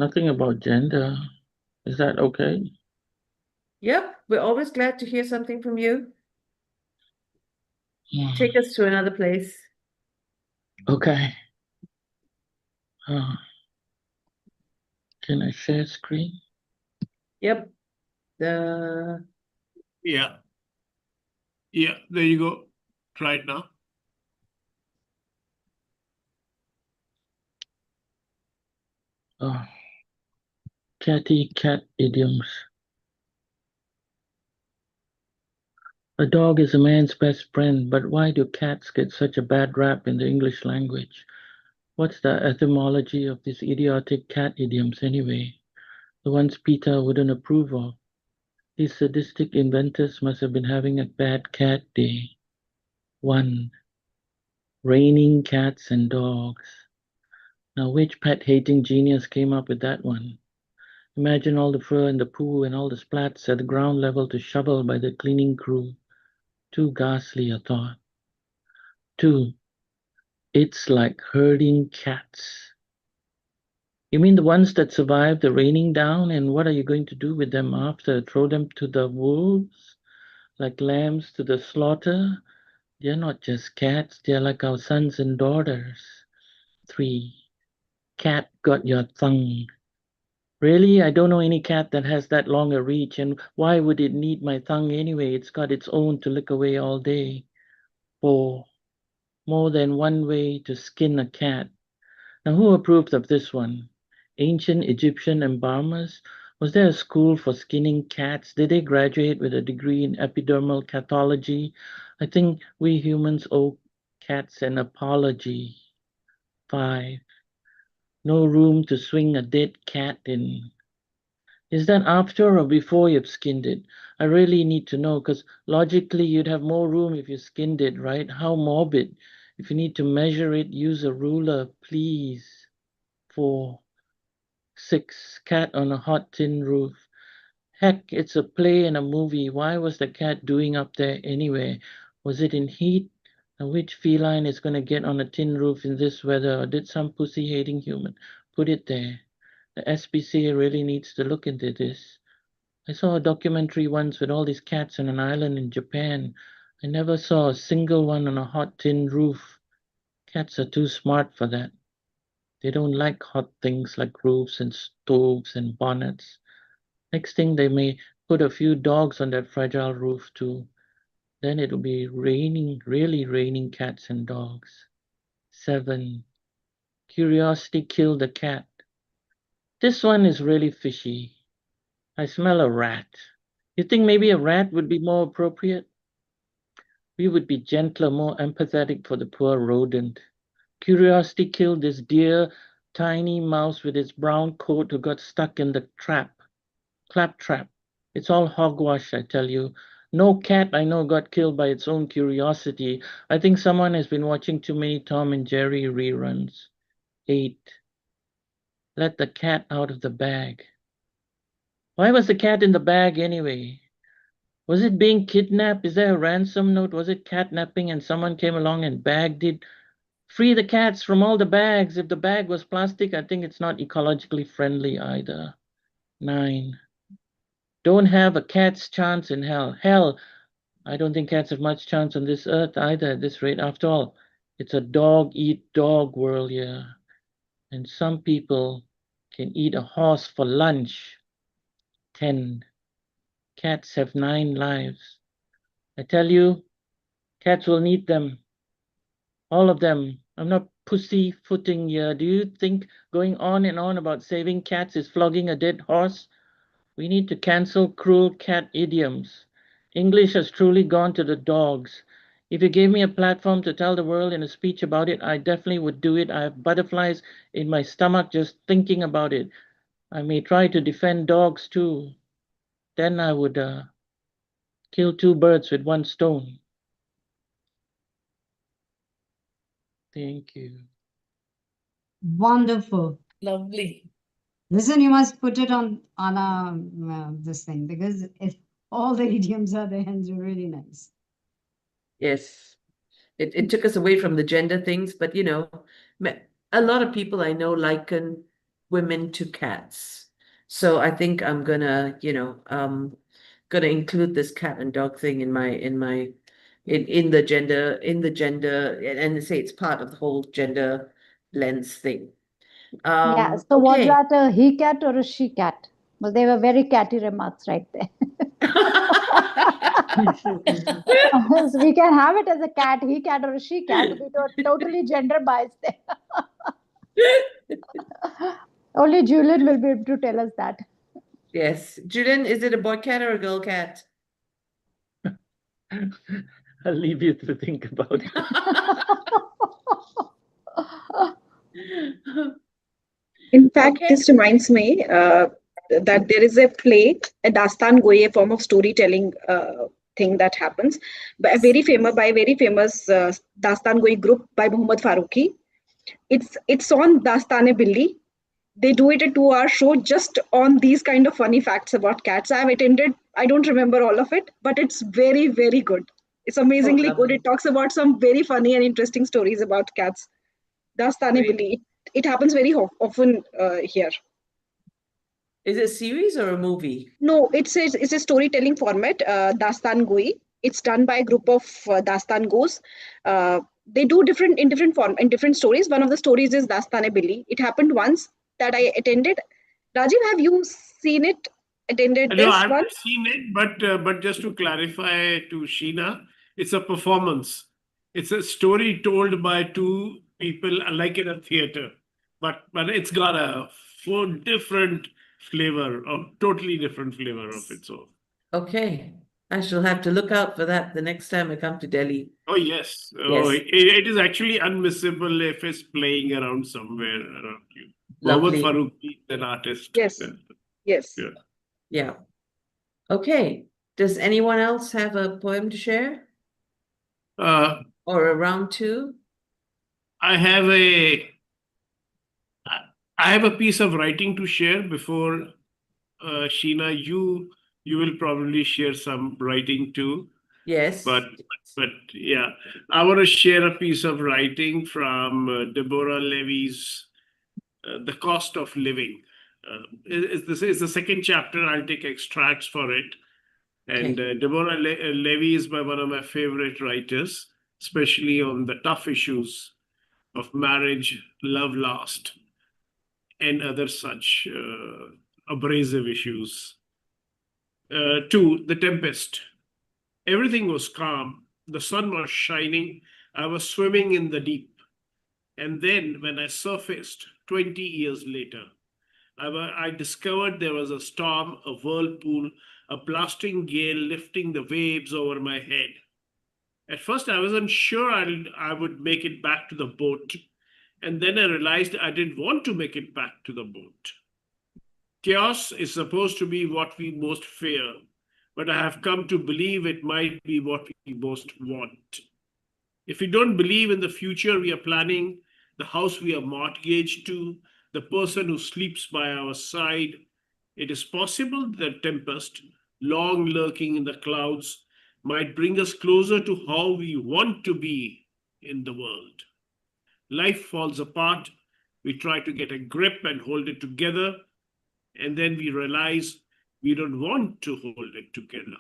S11: Nothing about gender. Is that okay?
S2: Yep. We're always glad to hear something from you.
S11: Hmm,
S2: Take us to another place.
S11: Okay. Can I share screen?
S2: Yep. The
S4: Yeah. Yeah, there you go. Try it now.
S11: Catty cat idioms. A dog is a man's best friend, but why do cats get such a bad rap in the English language? What's the etymology of these idiotic cat idioms anyway? The ones Peter wouldn't approve of. These sadistic inventors must have been having a bad cat day. 1. Raining cats and dogs. Now, which pet-hating genius came up with that one? Imagine all the fur and the poo and all the splats at the ground level to shovel by the cleaning crew. Too ghastly a thought. 2. It's like herding cats. You mean the ones that survived the raining down, and what are you going to do with them after? Throw them to the wolves? Like lambs to the slaughter? They're not just cats, they're like our sons and daughters. 3. Cat got your tongue. Really? I don't know any cat that has that long a reach, and why would it need my tongue anyway? It's got its own to lick away all day. 4. More than one way to skin a cat. Now, who approved of this one? Ancient Egyptian embalmers? Was there a school for skinning cats? Did they graduate with a degree in epidermal pathology? I think we humans owe cats an apology. 5. No room to swing a dead cat in. Is that after or before you've skinned it? I really need to know, because logically you'd have more room if you skinned it, right? How morbid. If you need to measure it, use a ruler, please. 4, 6, cat on a hot tin roof. Heck, it's a play and a movie. Why was the cat doing up there anyway? Was it in heat? And which feline is going to get on a tin roof in this weather? Or did some pussy-hating human put it there? The SPCA really needs to look into this. I saw a documentary once with all these cats on an island in Japan. I never saw a single one on a hot tin roof. Cats are too smart for that. They don't like hot things like roofs and stoves and bonnets. Next thing, they may put a few dogs on that fragile roof too. Then it'll be raining, really raining cats and dogs. 7. Curiosity killed the cat. This one is really fishy. I smell a rat. You think maybe a rat would be more appropriate? We would be gentler, more empathetic for the poor rodent. Curiosity killed this dear, tiny mouse with its brown coat who got stuck in the claptrap. It's all hogwash, I tell you. No cat I know got killed by its own curiosity. I think someone has been watching too many Tom and Jerry reruns. 8. Let the cat out of the bag. Why was the cat in the bag anyway? Was it being kidnapped? Is there a ransom note? Was it catnapping and someone came along and bagged it? Free the cats from all the bags. If the bag was plastic, I think it's not ecologically friendly either. 9. Don't have a cat's chance in hell. Hell, I don't think cats have much chance on this earth either at this rate. After all, it's a dog-eat-dog world here. And some people can eat a horse for lunch. 10. Cats have 9 lives. I tell you, cats will need them. All of them. I'm not pussyfooting here. Do you think going on and on about saving cats is flogging a dead horse? We need to cancel cruel cat idioms. English has truly gone to the dogs. If you gave me a platform to tell the world in a speech about it, I definitely would do it. I have butterflies in my stomach just thinking about it. I may try to defend dogs too. Then I would kill 2 birds with 1 stone. Thank you.
S7: Wonderful.
S5: Lovely.
S7: Listen, you must put it on this thing, because all the idioms are there and they're really nice.
S2: Yes. It took us away from the gender things, but you know, a lot of people I know liken women to cats. So I think I'm gonna, gonna include this cat and dog thing in the gender and say it's part of the whole gender lens thing.
S3: Yeah, so was
S2: Okay.
S3: that a he cat or a she cat? Well, they were very catty remarks right there. So we can have it as a cat, he cat, or a she cat. We don't totally gender biased there. Only Julian will be able to tell us that.
S2: Yes. Julian, is it a boy cat or a girl cat?
S11: I'll leave you to think about it.
S10: In fact,
S2: Okay.
S10: this reminds me that there is a play, a Dastan Goi, a form of storytelling thing that happens by a very famous Dastan Goi group by Muhammad Farooqi. It's on Dastane Billi. They do it a 2-hour show just on these kind of funny facts about cats. I've attended, I don't remember all of it, but it's very, very good. It's amazingly good.
S2: lovely.
S10: It talks about some very funny and interesting stories about cats. Dastane
S2: Great.
S10: Billi. It happens very often here.
S2: Is it a series or a movie?
S10: No, it's a storytelling format, Dastan Goi. It's done by a group of Dastan Goes. They do different stories. One of the stories is Dastane Billi. It happened once that I attended. Rajiv, have you seen it? Attended
S4: No,
S10: this
S4: I
S10: one?
S4: haven't seen it, but just to clarify to Sheena, it's a performance. It's a story told by 2 people, like in a theater, but it's got a different flavor, totally different flavor of its own.
S2: Okay. I shall have to look out for that the next time I come to Delhi.
S4: Oh yes, oh,
S2: Yes.
S4: it is actually unmissable if it's playing around somewhere around you. Mohammad
S2: Lovely.
S4: Farooqi is an artist.
S10: Yes. Yes.
S4: Yeah.
S2: Yeah. Okay. Does anyone else have a poem to share?
S4: Uh,
S2: Or a round two?
S4: I have a I have a piece of writing to share before Sheena. You will probably share some writing too.
S2: Yes.
S4: But yeah, I want to share a piece of writing from Deborah Levy's "The Cost of Living." This is the second chapter. I'll take extracts for it. And
S2: Okay.
S4: Deborah Levy is one of my favorite writers, especially on the tough issues of marriage, love lost, and other such abrasive issues. Two, The Tempest. Everything was calm. The sun was shining. I was swimming in the deep. And then, when I surfaced 20 years later, I discovered there was a storm, a whirlpool, a blasting gale lifting the waves over my head. At first, I wasn't sure I would make it back to the boat. And then I realized I didn't want to make it back to the boat. Chaos is supposed to be what we most fear, but I have come to believe it might be what we most want. If we don't believe in the future we are planning, the house we are mortgaged to, the person who sleeps by our side, it is possible that tempest, long lurking in the clouds, might bring us closer to how we want to be in the world. Life falls apart. We try to get a grip and hold it together, and then we realize we don't want to hold it together.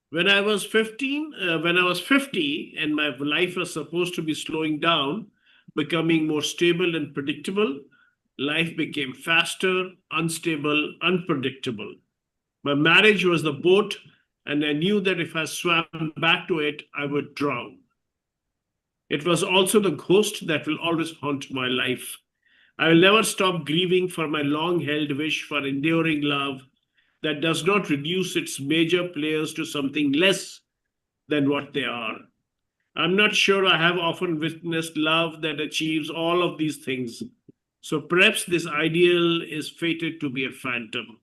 S4: When I was 50 and my life was supposed to be slowing down, becoming more stable and predictable, life became faster, unstable, unpredictable. My marriage was the boat, and I knew that if I swam back to it, I would drown. It was also the ghost that will always haunt my life. I will never stop grieving for my long held wish for enduring love that does not reduce its major players to something less than what they are. I'm not sure I have often witnessed love that achieves all of these things. So perhaps this ideal is fated to be a phantom.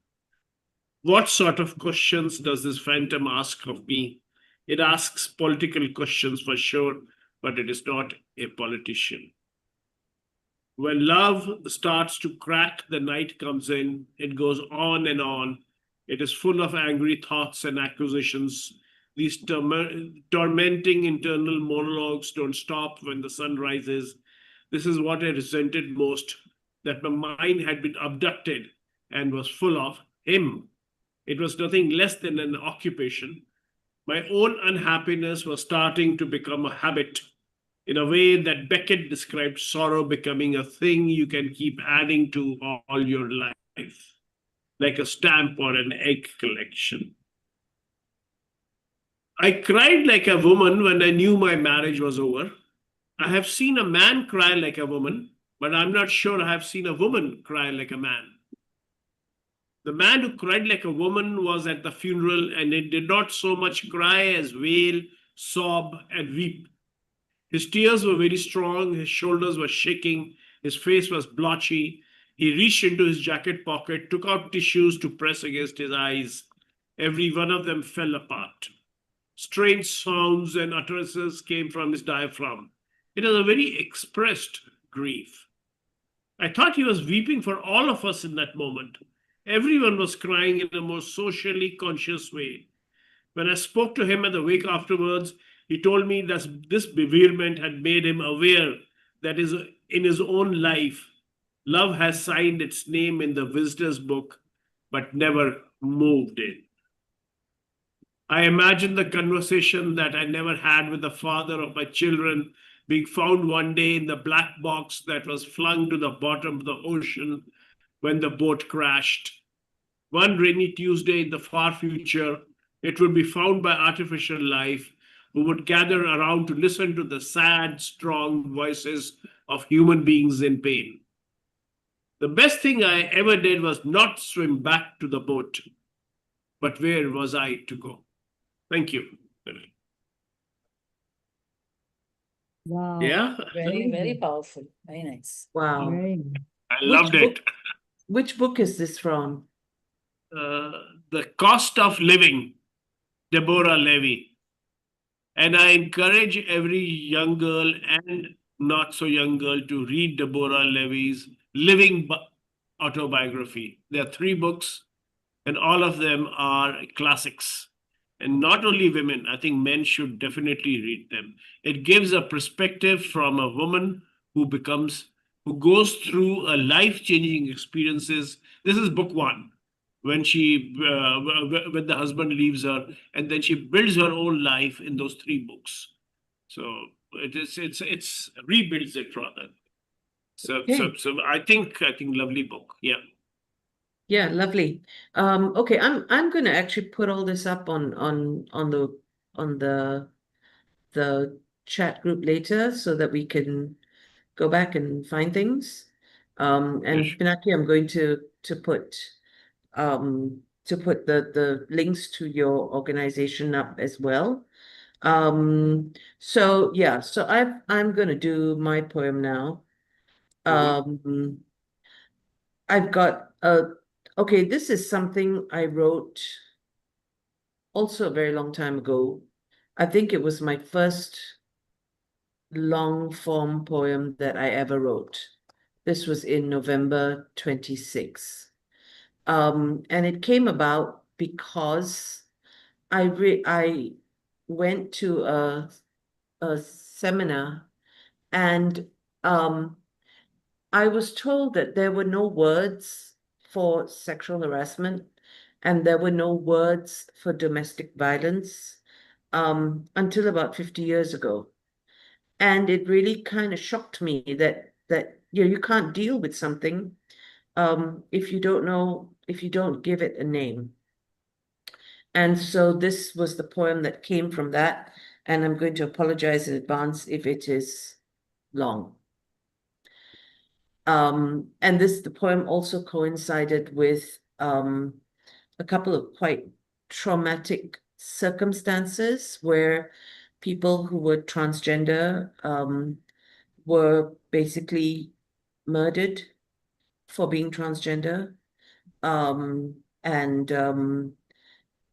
S4: What sort of questions does this phantom ask of me? It asks political questions for sure, but it is not a politician. When love starts to crack, the night comes in, it goes on and on. It is full of angry thoughts and accusations. These tormenting internal monologues don't stop when the sun rises. This is what I resented most, that my mind had been abducted and was full of him. It was nothing less than an occupation. My own unhappiness was starting to become a habit, in a way that Beckett described sorrow becoming a thing you can keep adding to all your life, like a stamp or an egg collection. I cried like a woman when I knew my marriage was over. I have seen a man cry like a woman, but I'm not sure I have seen a woman cry like a man. The man who cried like a woman was at the funeral, and he did not so much cry as wail, sob, and weep. His tears were very strong, his shoulders were shaking, his face was blotchy. He reached into his jacket pocket, took out tissues to press against his eyes. Every one of them fell apart. Strange sounds and utterances came from his diaphragm. It was a very expressed grief. I thought he was weeping for all of us in that moment. Everyone was crying in a more socially conscious way. When I spoke to him at the wake afterwards, he told me that this bereavement had made him aware that in his own life, love has signed its name in the visitor's book, but never moved it. I imagine the conversation that I never had with the father of my children being found one day in the black box that was flung to the bottom of the ocean when the boat crashed. One rainy Tuesday in the far future, it would be found by artificial life who would gather around to listen to the sad, strong voices of human beings in pain. The best thing I ever did was not swim back to the boat, but where was I to go? Thank you.
S7: Wow.
S4: Yeah,
S5: Very, very powerful. Very nice.
S2: Wow.
S7: Very good.
S4: I loved it.
S2: Which book is this from?
S4: The Cost of Living, Deborah Levy. And I encourage every young girl and not so young girl to read Deborah Levy's autobiography. There are 3 books, and all of them are classics. And not only women, I think men should definitely read them. It gives a perspective from a woman who goes through a life-changing experiences. This is book 1, when when the husband leaves her, and then she builds her own life in those 3 books. So it's rebuilds it rather. So
S2: Okay.
S4: so I think lovely book. Yeah.
S2: Yeah, lovely. Okay, I'm gonna actually put all this up on the chat group later so that we can go back and find things. And
S4: Yes.
S2: Pinaki, I'm going to put the links to your organization up as well. So yeah, so I'm gonna do my poem now. Um, I've got okay, this is something I wrote also a very long time ago. I think it was my first long form poem that I ever wrote. This was in November 26. And it came about because I went to a seminar, and I was told that there were no words for sexual harassment and there were no words for domestic violence until about 50 years ago. And it really kind of shocked me that you can't deal with something if you don't know, if you don't give it a name. And so this was the poem that came from that, and I'm going to apologize in advance if it is long. And the poem also coincided with a couple of quite traumatic circumstances where people who were transgender were basically murdered for being transgender, and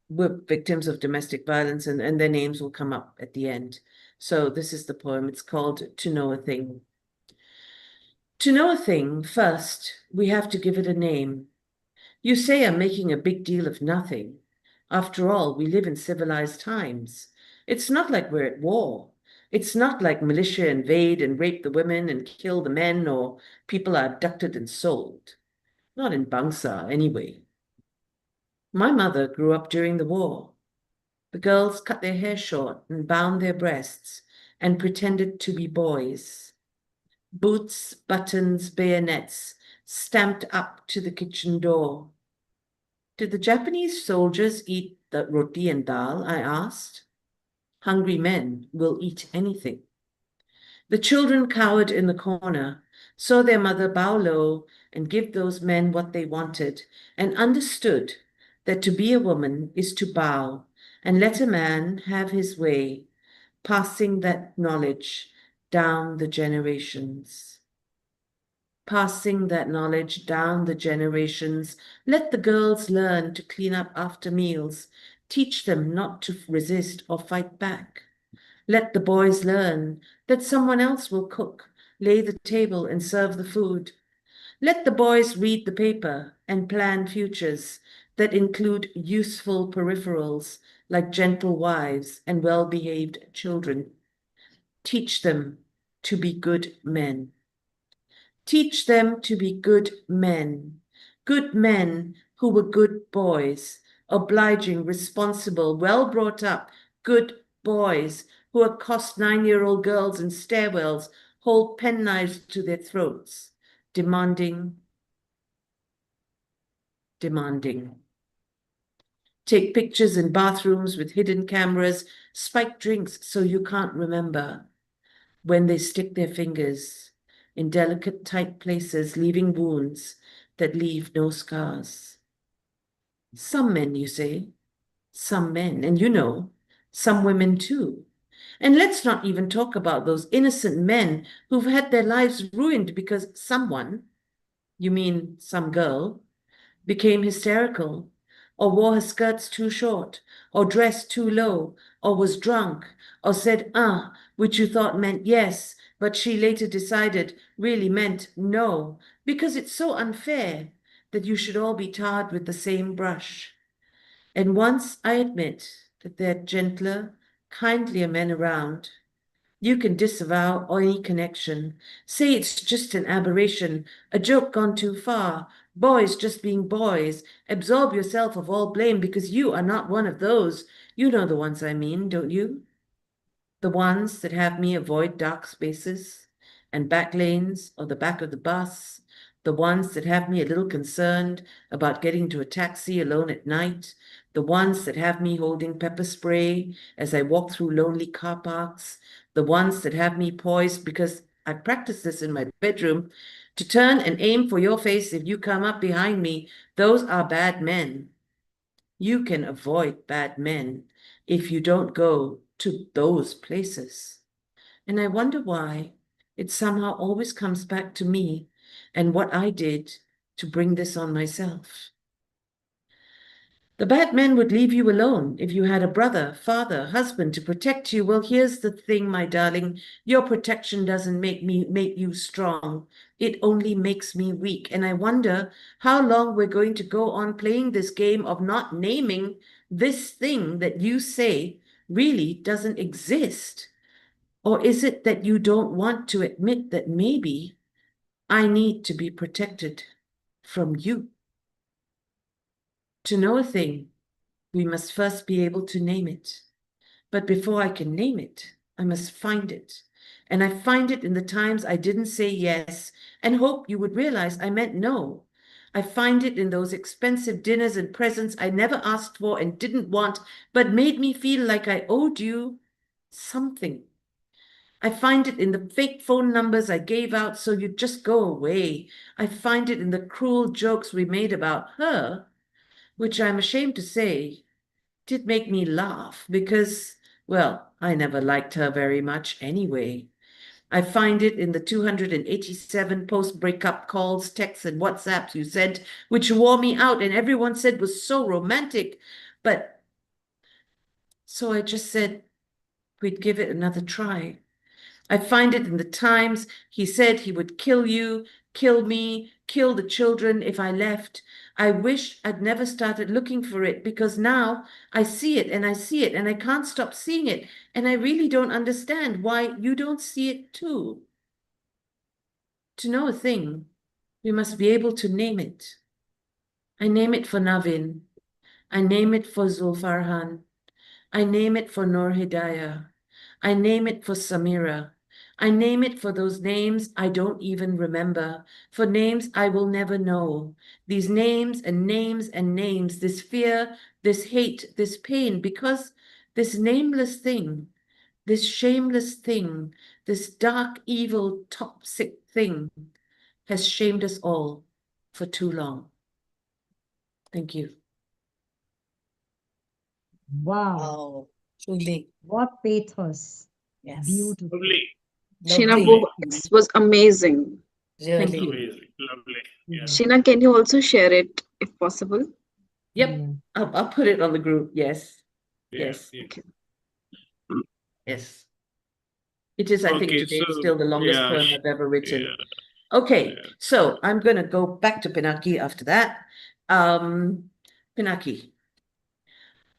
S2: were victims of domestic violence, and their names will come up at the end. So this is the poem. It's called To Know a Thing. To know a thing, first, we have to give it a name. You say I'm making a big deal of nothing. After all, we live in civilized times. It's not like we're at war. It's not like militia invade and rape the women and kill the men, or people are abducted and sold. Not in Bangsa, anyway. My mother grew up during the war. The girls cut their hair short and bound their breasts and pretended to be boys. Boots, buttons, bayonets stamped up to the kitchen door. Did the Japanese soldiers eat the roti and dal? I asked. Hungry men will eat anything. The children cowered in the corner, saw their mother bow low and give those men what they wanted, and understood that to be a woman is to bow and let a man have his way, passing that knowledge down the generations. Passing that knowledge down the generations. Let the girls learn to clean up after meals. Teach them not to resist or fight back. Let the boys learn that someone else will cook, lay the table, and serve the food. Let the boys read the paper and plan futures that include useful peripherals like gentle wives and well-behaved children. Teach them to be good men. Teach them to be good men who were good boys, obliging, responsible, well brought up, good boys who accost 9-year-old girls in stairwells, hold penknives to their throats, demanding. Take pictures in bathrooms with hidden cameras, spike drinks so you can't remember. When they stick their fingers in delicate, tight places, leaving wounds that leave no scars. Some men, you say, some men, and some women too. And let's not even talk about those innocent men who've had their lives ruined because someone, you mean some girl, became hysterical, or wore her skirts too short, or dressed too low, or was drunk, or said which you thought meant yes, but she later decided really meant no, because it's so unfair that you should all be tarred with the same brush. And once I admit that there are gentler, kindlier men around, you can disavow any connection. Say it's just an aberration, a joke gone too far, boys just being boys. Absolve yourself of all blame because you are not one of those. You know the ones I mean, don't you? The ones that have me avoid dark spaces and back lanes or the back of the bus. The ones that have me a little concerned about getting to a taxi alone at night. The ones that have me holding pepper spray as I walk through lonely car parks. The ones that have me poised because I practice this in my bedroom to turn and aim for your face if you come up behind me. Those are bad men. You can avoid bad men if you don't go to those places. And I wonder why it somehow always comes back to me and what I did to bring this on myself. The bad men would leave you alone if you had a brother, father, husband to protect you. Well, here's the thing, my darling. Your protection doesn't make you strong. It only makes me weak. And I wonder how long we're going to go on playing this game of not naming this thing that you say really doesn't exist. Or is it that you don't want to admit that maybe I need to be protected from you? To know a thing, we must first be able to name it. But before I can name it, I must find it. And I find it in the times I didn't say yes and hope you would realize I meant no. I find it in those expensive dinners and presents I never asked for and didn't want, but made me feel like I owed you something. I find it in the fake phone numbers I gave out so you'd just go away. I find it in the cruel jokes we made about her, which I'm ashamed to say did make me laugh because, well, I never liked her very much anyway. I find it in the 287 post-breakup calls, texts, and WhatsApps you sent, which wore me out and everyone said was so romantic. But so I just said we'd give it another try. I find it in the times he said he would kill you, kill me, kill the children if I left. I wish I'd never started looking for it because now I see it and I see it and I can't stop seeing it. And I really don't understand why you don't see it too. To know a thing, we must be able to name it. I name it for Navin. I name it for Zulfarhan. I name it for Nur Hidayah. I name it for Samira. I name it for those names I don't even remember, for names I will never know. These names and names and names, this fear, this hate, this pain, because this nameless thing, this shameless thing, this dark, evil, toxic thing has shamed us all for too long. Thank you.
S7: Wow,
S5: Wow, truly.
S7: what pathos.
S5: Yes.
S7: Beautiful.
S4: Lovely.
S10: Sheena,
S5: Lovely.
S10: voice was amazing.
S2: Thank
S5: Really.
S2: you.
S4: Amazing. Lovely. Yeah.
S10: Sheena, can you also share it if possible?
S2: Yep,
S7: Yeah.
S2: I'll put it on the group. Yes,
S4: Yeah.
S2: yes,
S4: Yeah.
S10: Okay.
S2: yes. It is, I think,
S4: Okay,
S2: today
S4: so
S2: still the longest
S4: yeah,
S2: poem I've ever written.
S4: yeah,
S2: Okay,
S4: yeah.
S2: so I'm going to go back to Pinaki after that. Pinaki,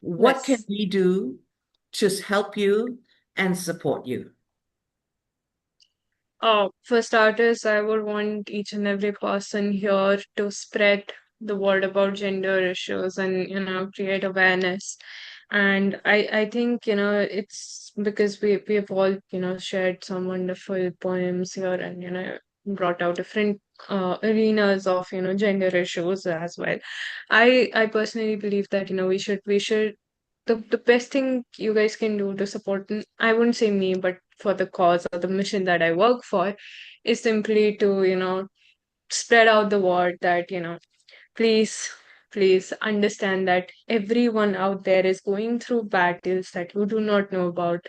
S2: what can
S1: Yes.
S2: we do to help you and support you?
S1: For starters, I would want each and every person here to spread the word about gender issues and, create awareness. And I think, it's because we have all, shared some wonderful poems here and, brought out different arenas of, gender issues as well. I personally believe that, we should the best thing you guys can do to support I wouldn't say me, but for the cause or the mission that I work for, is simply to, spread out the word that, please, please understand that everyone out there is going through battles that you do not know about,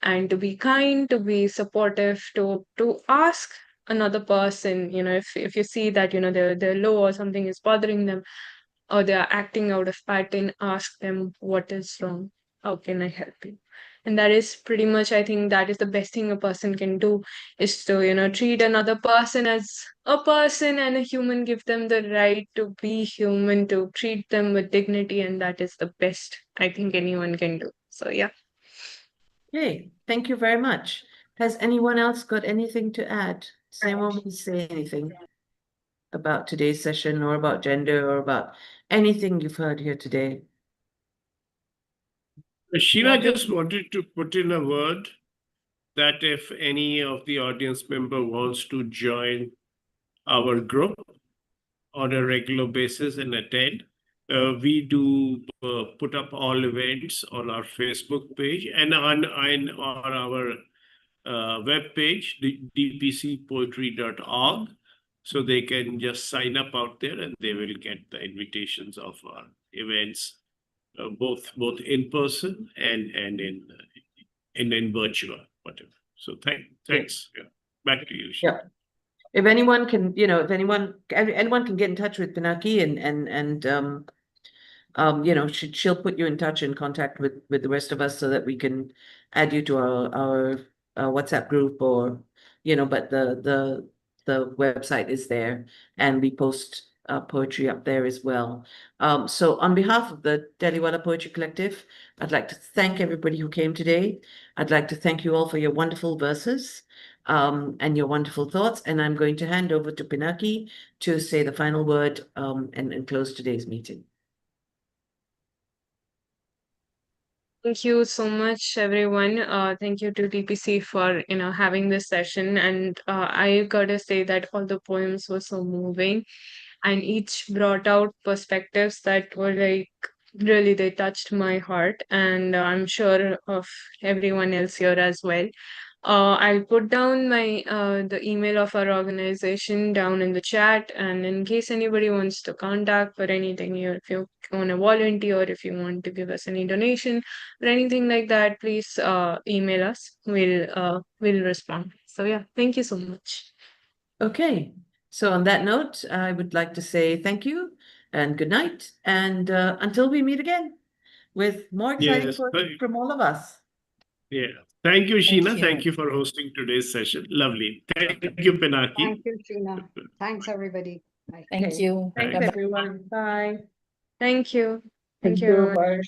S1: and to be kind, to be supportive, to ask another person, if you see that, they're low or something is bothering them, or they are acting out of pattern, ask them what is wrong. How can I help you? And that is pretty much, I think that is the best thing a person can do, is to, treat another person as a person and a human, give them the right to be human, to treat them with dignity. And that is the best I think anyone can do. So, yeah.
S2: Okay, thank you very much. Has anyone else got anything to add? Does anyone want to say anything about today's session or about gender or about anything you've heard here today?
S4: Sheila just wanted to put in a word that if any of the audience member wants to join our group on a regular basis and attend, we do put up all events on our Facebook page and on our web page, dpcpoetry.org. So they can just sign up out there and they will get the invitations of our events, both in person and in virtual, whatever. So thanks. Yeah. Back to you, Sheila.
S2: Yeah. If anyone can, if anyone can get in touch with Pinaki and she'll put you in touch and contact with the rest of us so that we can add you to our WhatsApp group or, but the website is there and we post poetry up there as well. So on behalf of the Delhiwala Poetry Collective, I'd like to thank everybody who came today. I'd like to thank you all for your wonderful verses and your wonderful thoughts. And I'm going to hand over to Pinaki to say the final word and close today's meeting.
S1: Thank you so much, everyone. Thank you to DPC for having this session. And I gotta say that all the poems were so moving, and each brought out perspectives that were like really, they touched my heart, and I'm sure of everyone else here as well. I'll put down the email of our organization down in the chat, and in case anybody wants to contact for anything, if you want to volunteer, or if you want to give us any donation or anything like that, please email us. We'll respond. So yeah, thank you so much.
S2: Okay, so on that note, I would like to say thank you and good night, and until we meet again with more exciting poetry from all of us.
S4: Yeah. Thank you, Sheena. Thank you for hosting today's session. Lovely. Thank you, Pinaki.
S7: Thank you, Sheena. Thanks, everybody. Bye.
S5: Thank you.
S2: Thanks,
S5: Bye-bye.
S2: everyone. Bye.
S1: Thank you.
S7: Thank you, Harsh.